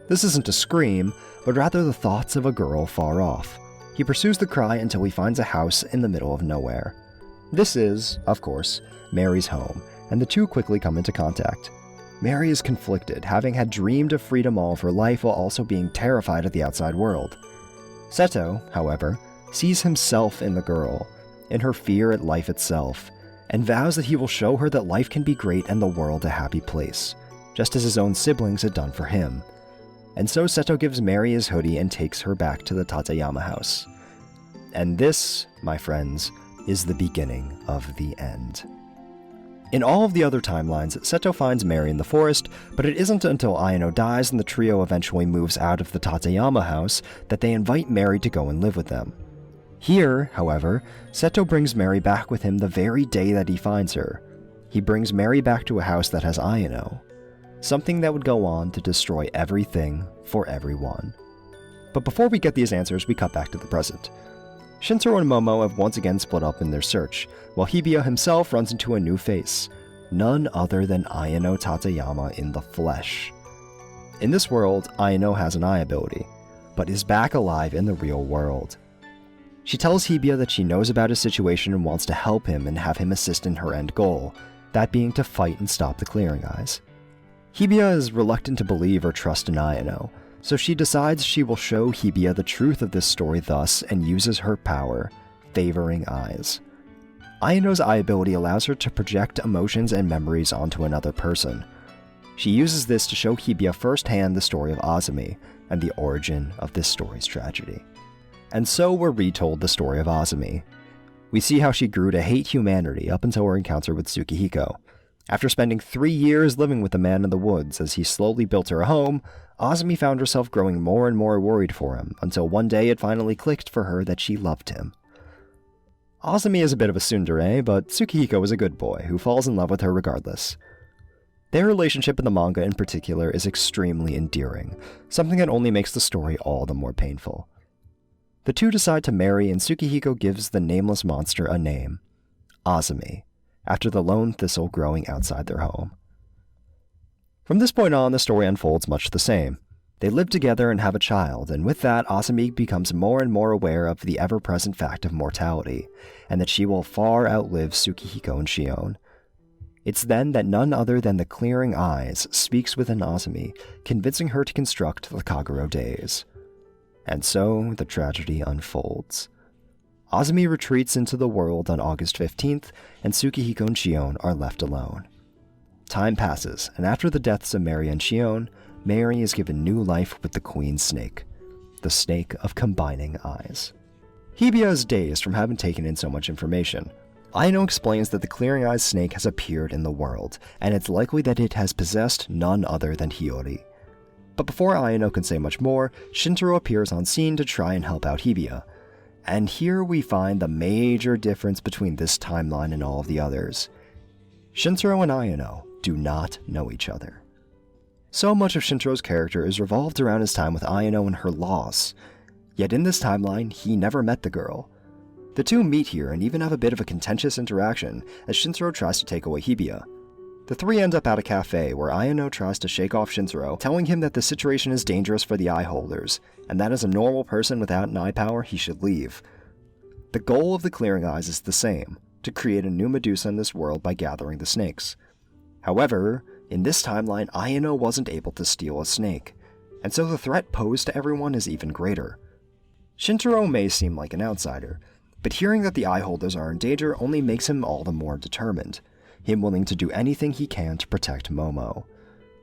This isn't a scream, but rather the thoughts of a girl far off. He pursues the cry until he finds a house in the middle of nowhere. This is, of course, Mary's home, and the two quickly come into contact. Mary is conflicted, having had dreamed of freedom all of her life while also being terrified of the outside world. Seto, however, sees himself in the girl, in her fear at life itself, and vows that he will show her that life can be great and the world a happy place, just as his own siblings had done for him. And so Seto gives Mary his hoodie and takes her back to the Tateyama house. And this, my friends, is the beginning of the end. In all of the other timelines, Seto finds Mary in the forest, but it isn't until Ayano dies and the trio eventually moves out of the Tateyama house that they invite Mary to go and live with them. Here, however, Seto brings Mary back with him the very day that he finds her. He brings Mary back to a house that has Ayano, something that would go on to destroy everything for everyone. But before we get these answers, we cut back to the present. Shintaro and Momo have once again split up in their search, while Hibiya himself runs into a new face, none other than Ayano Tateyama in the flesh. In this world, Ayano has an eye ability, but is back alive in the real world. She tells Hibiya that she knows about his situation and wants to help him and have him assist in her end goal, that being to fight and stop the Clearing Eyes. Hibiya is reluctant to believe or trust in Ayano, so she decides she will show Hibiya the truth of this story thus and uses her power, Favoring Eyes. Ayano's eye ability allows her to project emotions and memories onto another person. She uses this to show Hibiya firsthand the story of Azumi and the origin of this story's tragedy. And so we're retold the story of Azumi. We see how she grew to hate humanity up until her encounter with Tsukihiko. After spending 3 years living with the man in the woods as he slowly built her a home, Azumi found herself growing more and more worried for him, until one day it finally clicked for her that she loved him. Azumi is a bit of a tsundere, but Tsukihiko is a good boy who falls in love with her regardless. Their relationship in the manga in particular is extremely endearing, something that only makes the story all the more painful. The two decide to marry, and Tsukihiko gives the nameless monster a name, Azumi, after the lone thistle growing outside their home. From this point on, the story unfolds much the same. They live together and have a child, and with that, Azumi becomes more and more aware of the ever-present fact of mortality, and that she will far outlive Tsukihiko and Shion. It's then that none other than the Clearing Eyes speaks within Azumi, convincing her to construct the Kagerou days. And so, the tragedy unfolds. Azumi retreats into the world on August 15th, and Tsukihiko and Shion are left alone. Time passes, and after the deaths of Mary and Shion, Mary is given new life with the Queen Snake, the Snake of Combining Eyes. Hibiya is dazed from having taken in so much information. Ayano explains that the Clearing Eyes snake has appeared in the world, and it's likely that it has possessed none other than Hiyori. But before Ayano can say much more, Shintaro appears on scene to try and help out Hibiya. And here we find the major difference between this timeline and all of the others. Shintaro and Ayano do not know each other. So much of Shintaro's character is revolved around his time with Ayano and her loss. Yet in this timeline, he never met the girl. The two meet here and even have a bit of a contentious interaction as Shintaro tries to take away Hibiya. The three end up at a cafe where Ayano tries to shake off Shintaro, telling him that the situation is dangerous for the eye holders, and that as a normal person without an eye power, he should leave. The goal of the Clearing Eyes is the same, to create a new Medusa in this world by gathering the snakes. However, in this timeline, Ayano wasn't able to steal a snake, and so the threat posed to everyone is even greater. Shintaro may seem like an outsider, but hearing that the eye holders are in danger only makes him all the more determined, him willing to do anything he can to protect Momo.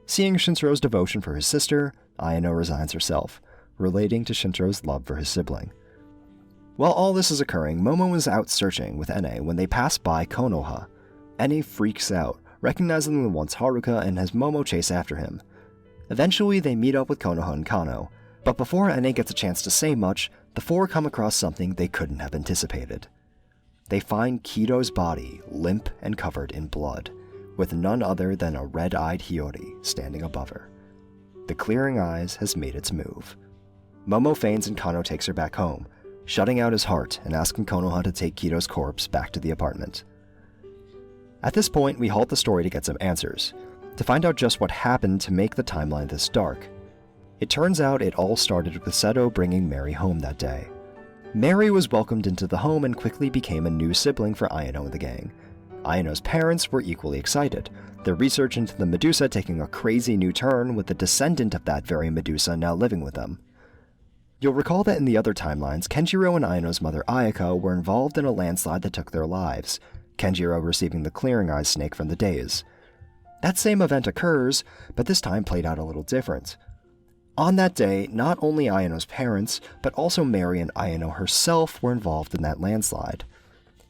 Seeing Shintaro's devotion for his sister, Ayano resigns herself, relating to Shintaro's love for his sibling. While all this is occurring, Momo is out searching with Ene when they pass by Konoha. Ene freaks out, recognizing the once Haruka, and has Momo chase after him. Eventually, they meet up with Konoha and Kano, but before Ene gets a chance to say much, the four come across something they couldn't have anticipated. They find Kido's body limp and covered in blood, with none other than a red-eyed Hiyori standing above her. The Clearing Eyes has made its move. Momo feigns and Kano takes her back home, shutting out his heart and asking Konoha to take Kido's corpse back to the apartment. At this point, we halt the story to get some answers, to find out just what happened to make the timeline this dark. It turns out it all started with Seto bringing Mary home that day. Mary was welcomed into the home and quickly became a new sibling for Ayano and the gang. Ayano's parents were equally excited, their research into the Medusa taking a crazy new turn with the descendant of that very Medusa now living with them. You'll recall that in the other timelines, Kenjiro and Ayano's mother Ayako were involved in a landslide that took their lives, Kenjiro receiving the Clearing Eyes snake from the days. That same event occurs, but this time played out a little different. On that day, not only Ayano's parents, but also Mary and Ayano herself were involved in that landslide.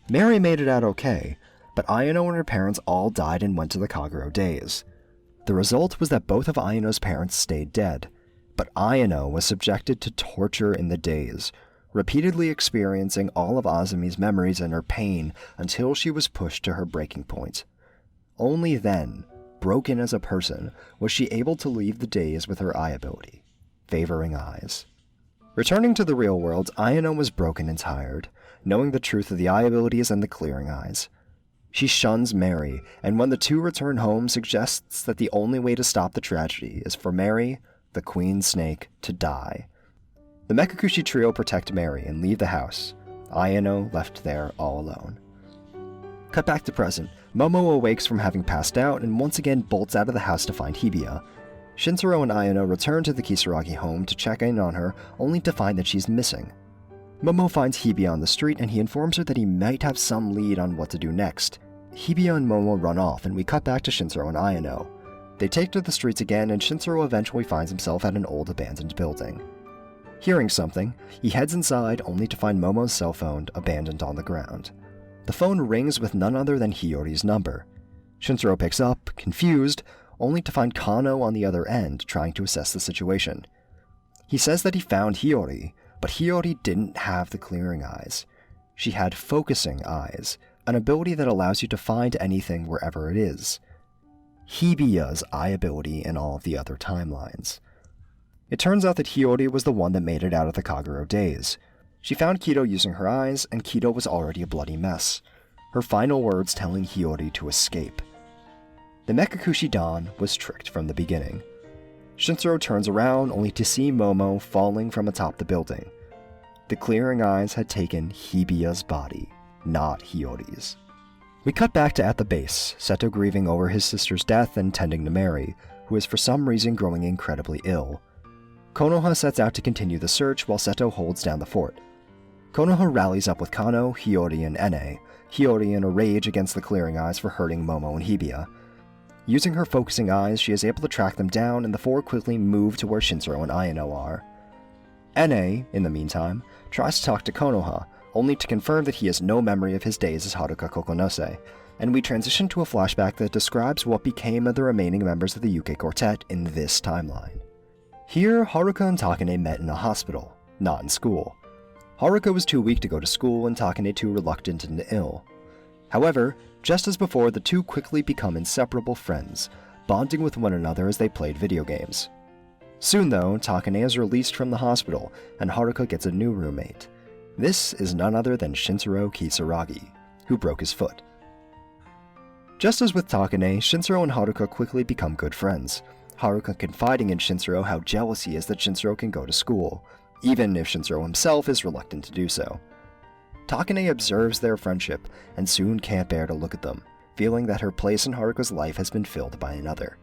Mary made it out okay, but Ayano and her parents all died and went to the Kagerou days. The result was that both of Ayano's parents stayed dead, but Ayano was subjected to torture in the days, repeatedly experiencing all of Azumi's memories and her pain until she was pushed to her breaking point. Only then, broken as a person, was she able to leave the days with her eye ability, favoring eyes. Returning to the real world, Ayano was broken and tired, knowing the truth of the eye abilities and the Clearing Eyes. She shuns Mary, and when the two return home, suggests that the only way to stop the tragedy is for Mary, the Queen Snake, to die. The Mekakushi trio protect Mary and leave the house, Ayano left there all alone. Cut back to present. Momo awakes from having passed out and once again bolts out of the house to find Hibiya. Shintaro and Ayano return to the Kisaragi home to check in on her, only to find that she's missing. Momo finds Hibiya on the street and he informs her that he might have some lead on what to do next. Hibiya and Momo run off and we cut back to Shintaro and Ayano. They take to the streets again and Shintaro eventually finds himself at an old abandoned building. Hearing something, he heads inside only to find Momo's cell phone abandoned on the ground. The phone rings with none other than Hiyori's number. Shintaro picks up, confused, only to find Kano on the other end trying to assess the situation. He says that he found Hiyori, but Hiyori didn't have the clearing eyes. She had focusing eyes, an ability that allows you to find anything wherever it is. Hibiya's eye ability in all of the other timelines. It turns out that Hiyori was the one that made it out of the Kagerou days. She found Kido using her eyes, and Kido was already a bloody mess, her final words telling Hiyori to escape. The Mekakushi Dan was tricked from the beginning. Shintaro turns around only to see Momo falling from atop the building. The clearing eyes had taken Hibiya's body, not Hiyori's. We cut back to at the base, Seto grieving over his sister's death and tending to Mary, who is for some reason growing incredibly ill. Konoha sets out to continue the search while Seto holds down the fort. Konoha rallies up with Kano, Hiyori, and Ene, Hiyori in a rage against the clearing eyes for hurting Momo and Hibiya. Using her focusing eyes, she is able to track them down, and the four quickly move to where Shintaro and Ayano are. Ene, in the meantime, tries to talk to Konoha, only to confirm that he has no memory of his days as Haruka Kokonose, and we transition to a flashback that describes what became of the remaining members of the Yuke Quartet in this timeline. Here, Haruka and Takane met in a hospital, not in school. Haruka was too weak to go to school, and Takane too reluctant and ill. However, just as before, the two quickly become inseparable friends, bonding with one another as they played video games. Soon though, Takane is released from the hospital, and Haruka gets a new roommate. This is none other than Shintaro Kisaragi, who broke his foot. Just as with Takane, Shintaro and Haruka quickly become good friends, Haruka confiding in Shintaro how jealous he is that Shintaro can go to school, even if Shintaro himself is reluctant to do so. Takane observes their friendship and soon can't bear to look at them, feeling that her place in Haruka's life has been filled by another.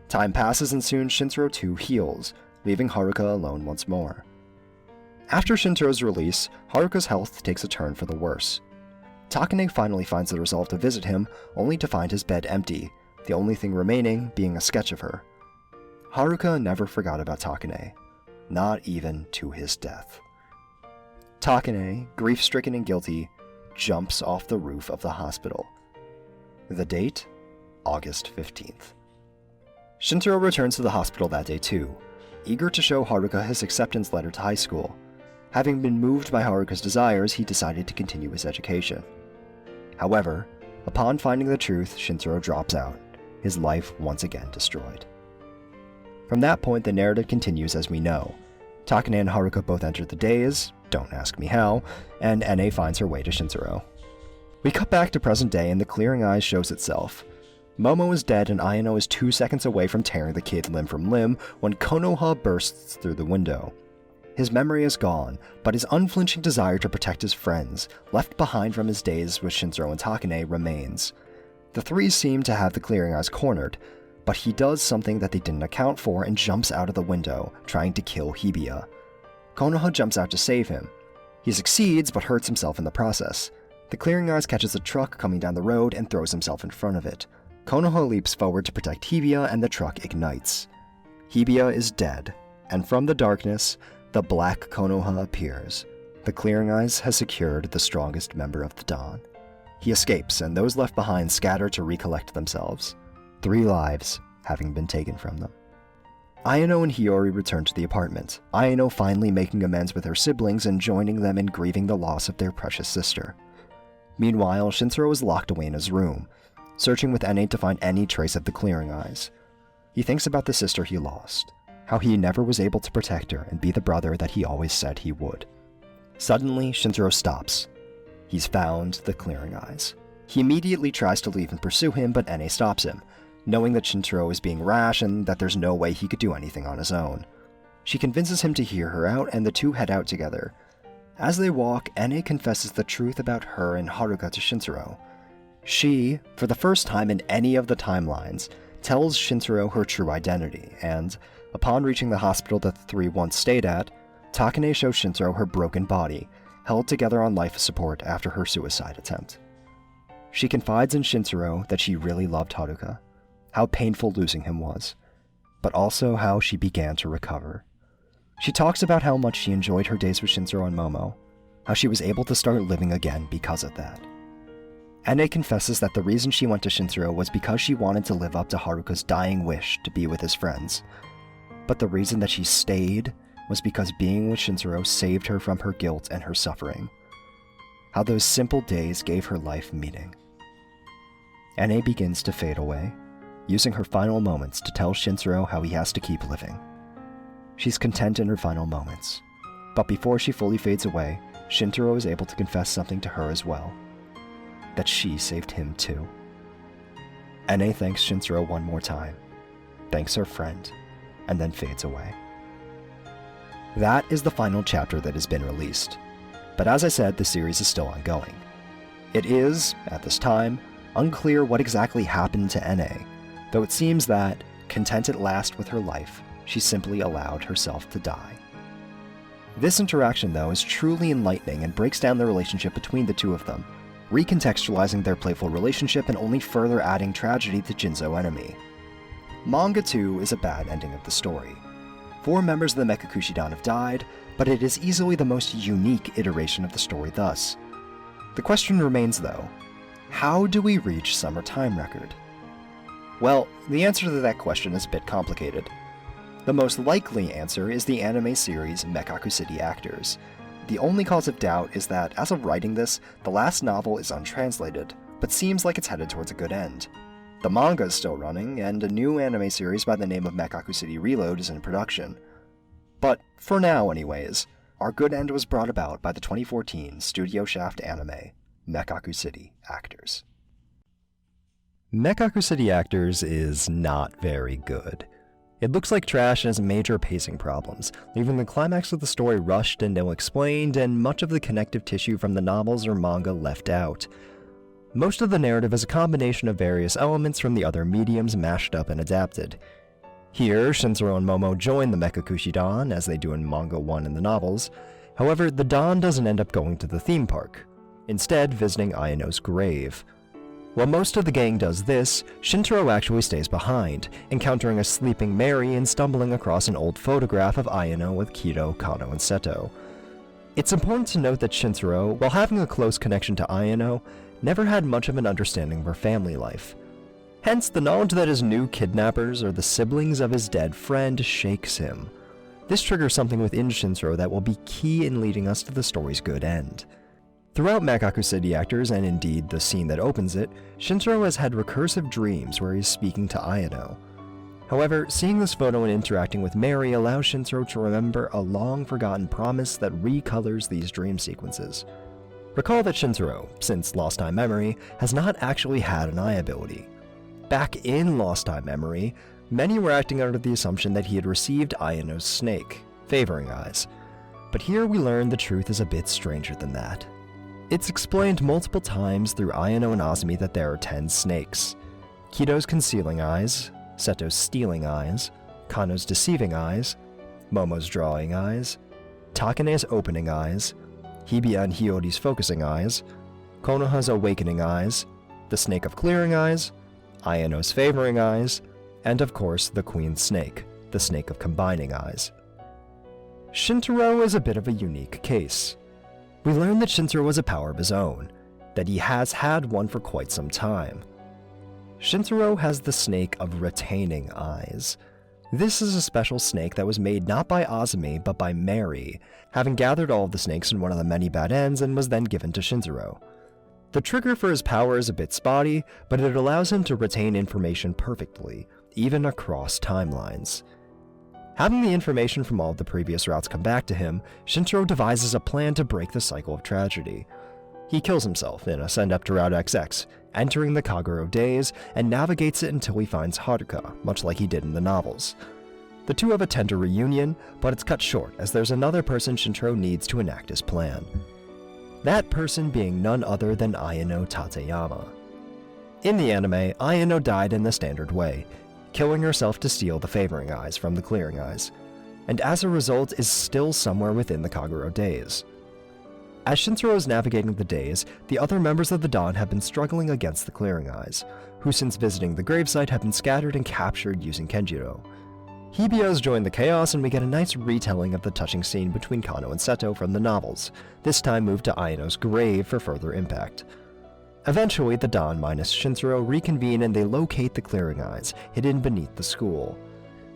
Time passes and soon Shintaro too heals, leaving Haruka alone once more. After Shintaro's release, Haruka's health takes a turn for the worse. Takane finally finds the resolve to visit him, only to find his bed empty, the only thing remaining being a sketch of her. Haruka never forgot about Takane, not even to his death. Takane, grief-stricken and guilty, jumps off the roof of the hospital. The date? August 15th. Shintaro returns to the hospital that day too, eager to show Haruka his acceptance letter to high school. Having been moved by Haruka's desires, he decided to continue his education. However, upon finding the truth, Shintaro drops out, his life once again destroyed. From that point, the narrative continues as we know. Takane and Haruka both enter the days, don't ask me how, and Ene finds her way to Shintaro. We cut back to present day and the clearing eyes shows itself. Momo is dead and Ayano is 2 seconds away from tearing the kid limb from limb when Konoha bursts through the window. His memory is gone, but his unflinching desire to protect his friends, left behind from his days with Shintaro and Takane, remains. The three seem to have the clearing eyes cornered, but he does something that they didn't account for and jumps out of the window, trying to kill Hibiya. Konoha jumps out to save him. He succeeds, but hurts himself in the process. The clearing eyes catches a truck coming down the road and throws himself in front of it. Konoha leaps forward to protect Hibiya and the truck ignites. Hibiya is dead, and from the darkness, the black Konoha appears. The clearing eyes has secured the strongest member of the Dawn. He escapes, and those left behind scatter to recollect themselves. 3 lives having been taken from them. Ayano and Hiyori return to the apartment, Ayano finally making amends with her siblings and joining them in grieving the loss of their precious sister. Meanwhile, Shintaro is locked away in his room, searching with Ene to find any trace of the clearing eyes. He thinks about the sister he lost, how he never was able to protect her and be the brother that he always said he would. Suddenly, Shintaro stops. He's found the clearing eyes. He immediately tries to leave and pursue him, but Ene stops him, knowing that Shintaro is being rash and that there's no way he could do anything on his own. She convinces him to hear her out, and the two head out together. As they walk, Ene confesses the truth about her and Haruka to Shintaro. She, for the first time in any of the timelines, tells Shintaro her true identity, and, upon reaching the hospital that the three once stayed at, Takane shows Shintaro her broken body, held together on life support after her suicide attempt. She confides in Shintaro that she really loved Haruka, how painful losing him was, but also how she began to recover. She talks about how much she enjoyed her days with Shintaro and Momo, how she was able to start living again because of that. Ane confesses that the reason she went to Shintaro was because she wanted to live up to Haruka's dying wish to be with his friends. But the reason that she stayed was because being with Shintaro saved her from her guilt and her suffering. How those simple days gave her life meaning. Ane begins to fade away, using her final moments to tell Shintaro how he has to keep living. She's content in her final moments, but before she fully fades away, Shintaro is able to confess something to her as well. That she saved him too. Ane thanks Shintaro one more time, thanks her friend, and then fades away. That is the final chapter that has been released, but as I said, the series is still ongoing. It is, at this time, unclear what exactly happened to Ane, though it seems that, content at last with her life, she simply allowed herself to die. This interaction, though, is truly enlightening and breaks down the relationship between the two of them, recontextualizing their playful relationship and only further adding tragedy to Jinzo enemy. Manga 2 is a bad ending of the story. 4 members of the Mekakushi Dan have died, but it is easily the most unique iteration of the story thus. The question remains though, how do we reach Summer Time Record? Well, the answer to that question is a bit complicated. The most likely answer is the anime series Mekakushi Actors. The only cause of doubt is that, as of writing this, the last novel is untranslated, but seems like it's headed towards a good end. The manga is still running, and a new anime series by the name of Mekakushi Reload is in production. But, for now anyways, our good end was brought about by the 2014 Studio Shaft anime, Mekakushi Actors. Mekakushi Actors is not very good. It looks like trash and has major pacing problems, leaving the climax of the story rushed and ill-explained, and much of the connective tissue from the novels or manga left out. Most of the narrative is a combination of various elements from the other mediums mashed up and adapted. Here, Shintaro and Momo join the Mekakushi Dan, as they do in Manga 1 and the novels. However, the Dan doesn't end up going to the theme park, instead visiting Ayano's grave. While most of the gang does this, Shintaro actually stays behind, encountering a sleeping Mary and stumbling across an old photograph of Ayano with Kiro, Kanon, and Seto. It's important to note that Shintaro, while having a close connection to Ayano, never had much of an understanding of her family life. Hence, the knowledge that his new kidnappers are the siblings of his dead friend shakes him. This triggers something within Shintaro that will be key in leading us to the story's good end. Throughout Mekakushi Actors, and indeed the scene that opens it, Shintaro has had recursive dreams where he's speaking to Ayano. However, seeing this photo and interacting with Mary allows Shintaro to remember a long-forgotten promise that recolors these dream sequences. Recall that Shintaro, since Lost Time Memory, has not actually had an eye ability. Back in Lost Time Memory, many were acting under the assumption that he had received Ayano's snake, favoring eyes. But here we learn the truth is a bit stranger than that. It's explained multiple times through Ayano and Azumi that there are 10 snakes. Kido's concealing eyes, Seto's stealing eyes, Kano's deceiving eyes, Momo's drawing eyes, Takane's opening eyes, Hibiya and Hiyori's focusing eyes, Konoha's awakening eyes, the snake of clearing eyes, Ayano's favoring eyes, and of course the queen's snake, the snake of combining eyes. Shintaro is a bit of a unique case. We learn that Shintaro has a power of his own, that he has had one for quite some time. Shintaro has the snake of retaining eyes. This is a special snake that was made not by Azumi, but by Mary, having gathered all of the snakes in one of the many bad ends and was then given to Shintaro. The trigger for his power is a bit spotty, but it allows him to retain information perfectly, even across timelines. Having the information from all of the previous routes come back to him, Shintaro devises a plan to break the cycle of tragedy. He kills himself in a send-up to Route XX, entering the Kagerou days, and navigates it until he finds Haruka, much like he did in the novels. The two have a tender reunion, but it's cut short as there's another person Shintaro needs to enact his plan. That person being none other than Ayano Tateyama. In the anime, Ayano died in the standard way, killing herself to steal the favoring eyes from the clearing eyes, and as a result is still somewhere within the Kagerou days. As Shintaro is navigating the days, the other members of the Dan have been struggling against the clearing eyes, who since visiting the gravesite have been scattered and captured using Kenjiro. Hibios join the chaos, and we get a nice retelling of the touching scene between Kano and Seto from the novels, this time moved to Ayano's grave for further impact. Eventually, the Don minus Shintaro reconvene and they locate the Clearing Eyes, hidden beneath the school.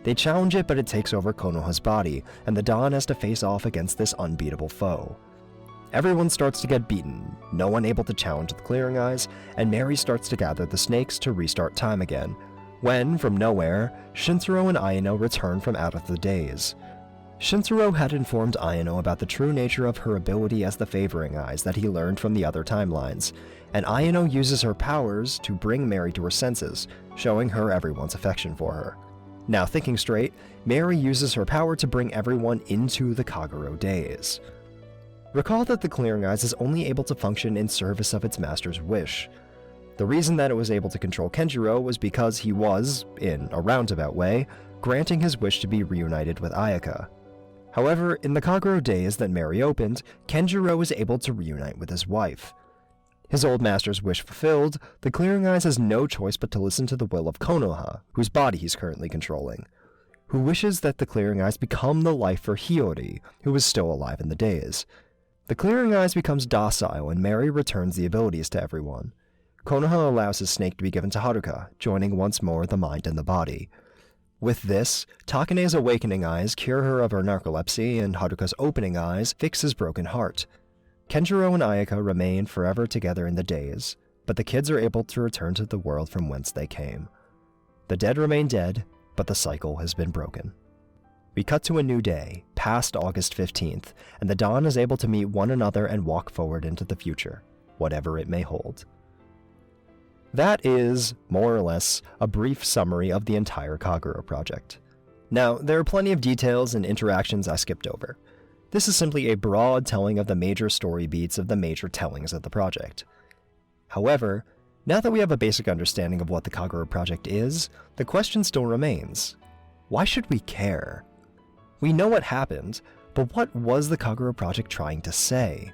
They challenge it, but it takes over Konoha's body, and the Don has to face off against this unbeatable foe. Everyone starts to get beaten, no one able to challenge the Clearing Eyes, and Mary starts to gather the snakes to restart time again, when, from nowhere, Shintaro and Ayano return from out of the days. Shintaro had informed Ayano about the true nature of her ability as the Favoring Eyes that he learned from the other timelines, and Ayano uses her powers to bring Mary to her senses, showing her everyone's affection for her. Now thinking straight, Mary uses her power to bring everyone into the Kagerou days. Recall that the Clearing Eyes is only able to function in service of its master's wish. The reason that it was able to control Kenjiro was because he was, in a roundabout way, granting his wish to be reunited with Ayaka. However, in the Kagerou days that Mary opened, Kenjiro was able to reunite with his wife. His old master's wish fulfilled, the Clearing Eyes has no choice but to listen to the will of Konoha, whose body he's currently controlling, who wishes that the Clearing Eyes become the life for Hiyori, who is still alive in the days. The Clearing Eyes becomes docile and Mary returns the abilities to everyone. Konoha allows his snake to be given to Haruka, joining once more the mind and the body. With this, Takane's awakening eyes cure her of her narcolepsy, and Haruka's opening eyes fix his broken heart. Kenjiro and Ayaka remain forever together in the days, but the kids are able to return to the world from whence they came. The dead remain dead, but the cycle has been broken. We cut to a new day, past August 15th, and the Dawn is able to meet one another and walk forward into the future, whatever it may hold. That is, more or less, a brief summary of the entire Kagerou project. Now, there are plenty of details and interactions I skipped over. This is simply a broad telling of the major story beats of the major tellings of the project. However, now that we have a basic understanding of what the Kagerou project is, the question still remains: why should we care? We know what happened, but what was the Kagerou project trying to say?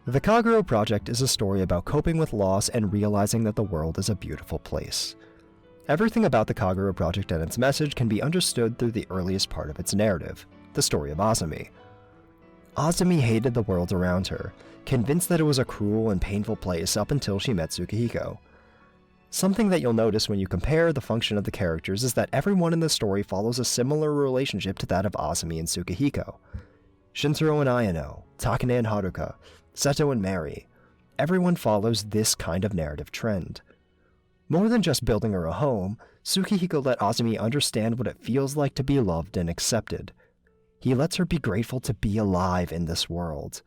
The Kagerou project is a story about coping with loss and realizing that the world is a beautiful place. Everything about the Kagerou project and its message can be understood through the earliest part of its narrative, the story of Azumi. Azumi hated the world around her, convinced that it was a cruel and painful place up until she met Tsukihiko. Something that you'll notice when you compare the function of the characters is that everyone in the story follows a similar relationship to that of Azumi and Tsukihiko. Shintaro and Ayano, Takane and Haruka, Seto and Mary, everyone follows this kind of narrative trend. More than just building her a home, Tsukihiko let Azumi understand what it feels like to be loved and accepted. He lets her be grateful to be alive in this world.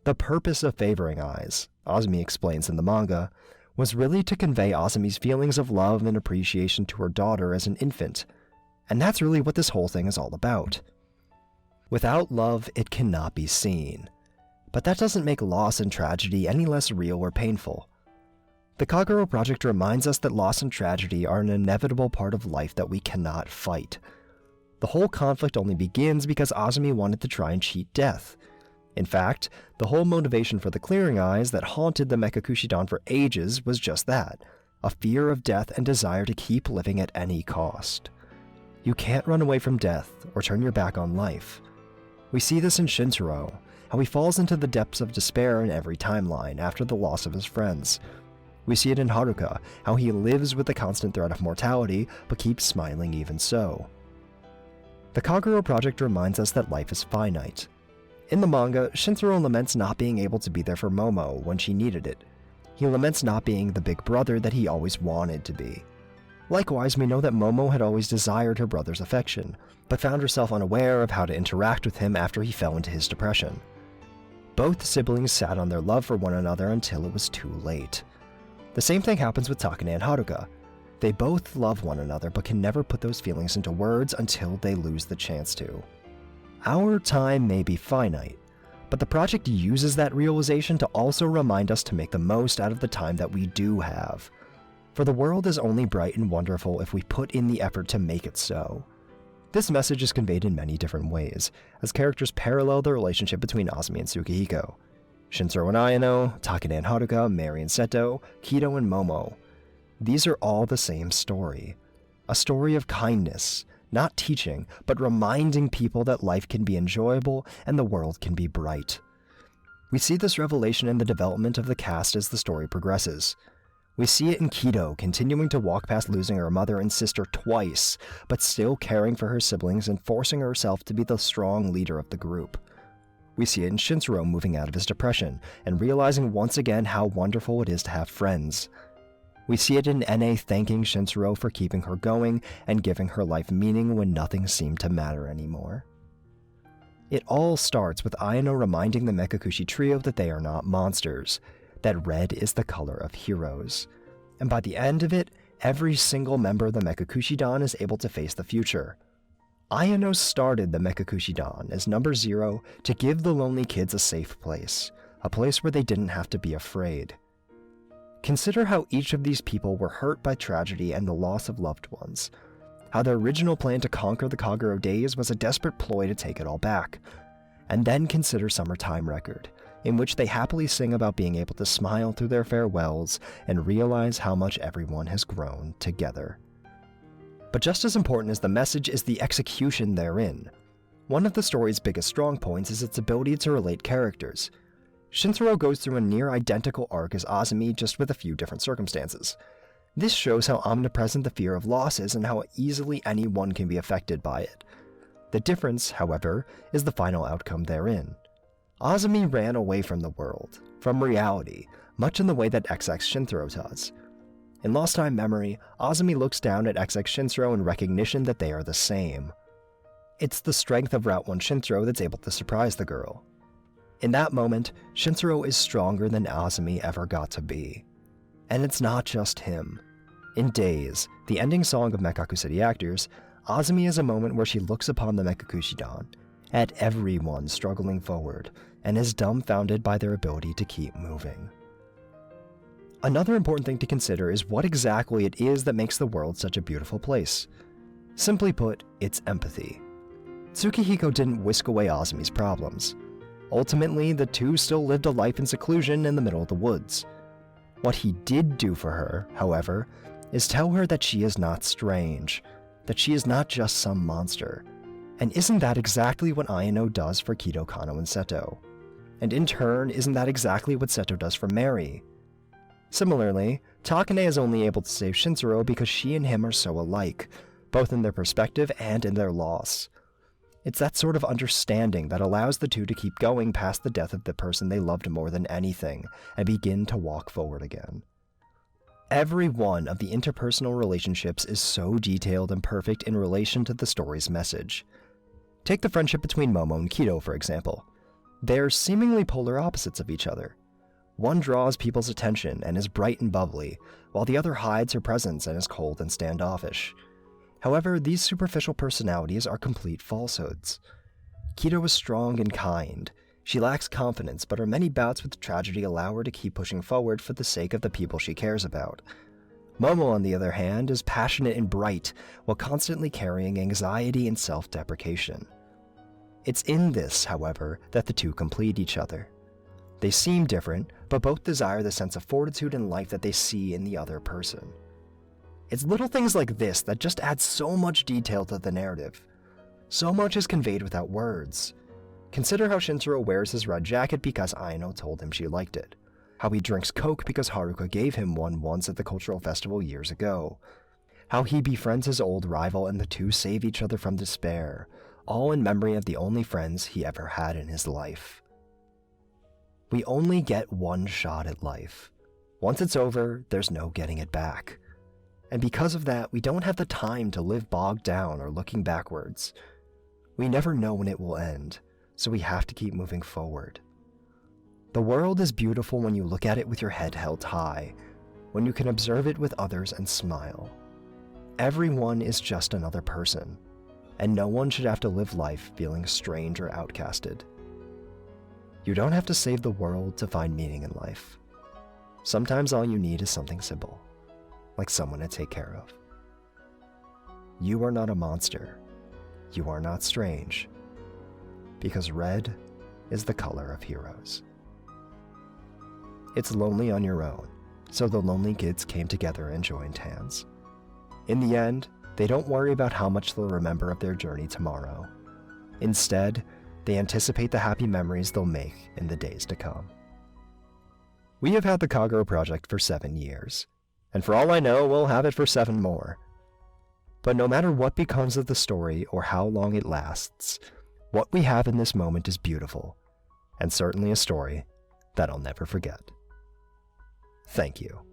The purpose of Favoring Eyes, Azumi explains in the manga, was really to convey Azumi's feelings of love and appreciation to her daughter as an infant, and that's really what this whole thing is all about. Without love, it cannot be seen. But that doesn't make loss and tragedy any less real or painful. The Kagerou project reminds us that loss and tragedy are an inevitable part of life that we cannot fight. The whole conflict only begins because Azumi wanted to try and cheat death. In fact, the whole motivation for the Clearing Eyes that haunted the Mekakushi Dan for ages was just that, a fear of death and desire to keep living at any cost. You can't run away from death or turn your back on life. We see this in Shintaro, how he falls into the depths of despair in every timeline after the loss of his friends. We see it in Haruka, how he lives with the constant threat of mortality, but keeps smiling even so. The Kagerou project reminds us that life is finite. In the manga, Shintaro laments not being able to be there for Momo when she needed it. He laments not being the big brother that he always wanted to be. Likewise, we know that Momo had always desired her brother's affection, but found herself unaware of how to interact with him after he fell into his depression. Both siblings sat on their love for one another until it was too late. The same thing happens with Takane and Haruka. They both love one another but can never put those feelings into words until they lose the chance to. Our time may be finite, but the project uses that realization to also remind us to make the most out of the time that we do have. For the world is only bright and wonderful if we put in the effort to make it so. This message is conveyed in many different ways, as characters parallel the relationship between Azumi and Tsukihiko. Shintaro and Ayano, Takane and Haruka, Mary and Seto, Kido and Momo. These are all the same story. A story of kindness, not teaching, but reminding people that life can be enjoyable and the world can be bright. We see this revelation in the development of the cast as the story progresses. We see it in Kido continuing to walk past losing her mother and sister twice, but still caring for her siblings and forcing herself to be the strong leader of the group. We see it in Shintaro moving out of his depression and realizing once again how wonderful it is to have friends. We see it in NA thanking Shintaro for keeping her going and giving her life meaning when nothing seemed to matter anymore. It all starts with Ayano reminding the Mekakushi trio that they are not monsters, that red is the color of heroes. And by the end of it, every single member of the Mekakushi Dan is able to face the future. Ayano started the Mekakushi Dan as number 0 to give the lonely kids a safe place, a place where they didn't have to be afraid. Consider how each of these people were hurt by tragedy and the loss of loved ones, how their original plan to conquer the Kagerou days was a desperate ploy to take it all back. And then consider Summertime Record, in which they happily sing about being able to smile through their farewells and realize how much everyone has grown together. But just as important as the message is the execution therein. One of the story's biggest strong points is its ability to relate characters. Shintaro goes through a near-identical arc as Azumi, just with a few different circumstances. This shows how omnipresent the fear of loss is and how easily anyone can be affected by it. The difference, however, is the final outcome therein. Azumi ran away from the world, from reality, much in the way that XX Shintaro does. In Lost Time Memory, Azumi looks down at XX Shintaro in recognition that they are the same. It's the strength of Route 1 Shintaro that's able to surprise the girl. In that moment, Shintaro is stronger than Azumi ever got to be. And it's not just him. In Days, the ending song of Mekaku City Actors, Azumi is a moment where she looks upon the Mekakushi Dan, at everyone struggling forward, and is dumbfounded by their ability to keep moving. Another important thing to consider is what exactly it is that makes the world such a beautiful place. Simply put, it's empathy. Tsukihiko didn't whisk away Azumi's problems. Ultimately, the two still lived a life in seclusion in the middle of the woods. What he did do for her, however, is tell her that she is not strange, that she is not just some monster. And isn't that exactly what Ayano does for Kido, Kano, and Seto? And in turn, isn't that exactly what Seto does for Mary? Similarly, Takane is only able to save Shintaro because she and him are so alike, both in their perspective and in their loss. It's that sort of understanding that allows the two to keep going past the death of the person they loved more than anything, and begin to walk forward again. Every one of the interpersonal relationships is so detailed and perfect in relation to the story's message. Take the friendship between Momo and Kido, for example. They're seemingly polar opposites of each other. One draws people's attention and is bright and bubbly, while the other hides her presence and is cold and standoffish. However, these superficial personalities are complete falsehoods. Kido is strong and kind. She lacks confidence, but her many bouts with tragedy allow her to keep pushing forward for the sake of the people she cares about. Momo, on the other hand, is passionate and bright, while constantly carrying anxiety and self-deprecation. It's in this, however, that the two complete each other. They seem different, but both desire the sense of fortitude in life that they see in the other person. It's little things like this that just add so much detail to the narrative. So much is conveyed without words. Consider how Shintaro wears his red jacket because Ayano told him she liked it. How he drinks Coke because Haruka gave him one once at the cultural festival years ago. How he befriends his old rival and the two save each other from despair, all in memory of the only friends he ever had in his life. We only get one shot at life. Once it's over, there's no getting it back. And because of that, we don't have the time to live bogged down or looking backwards. We never know when it will end, so we have to keep moving forward. The world is beautiful when you look at it with your head held high, when you can observe it with others and smile. Everyone is just another person, and no one should have to live life feeling strange or outcasted. You don't have to save the world to find meaning in life. Sometimes all you need is something simple, like someone to take care of. You are not a monster. You are not strange. Because red is the color of heroes. It's lonely on your own, so the lonely kids came together and joined hands. In the end, they don't worry about how much they'll remember of their journey tomorrow. Instead, they anticipate the happy memories they'll make in the days to come. We have had the Kagerou project for 7 years, and for all I know, we'll have it for 7 more. But no matter what becomes of the story or how long it lasts, what we have in this moment is beautiful, and certainly a story that I'll never forget. Thank you.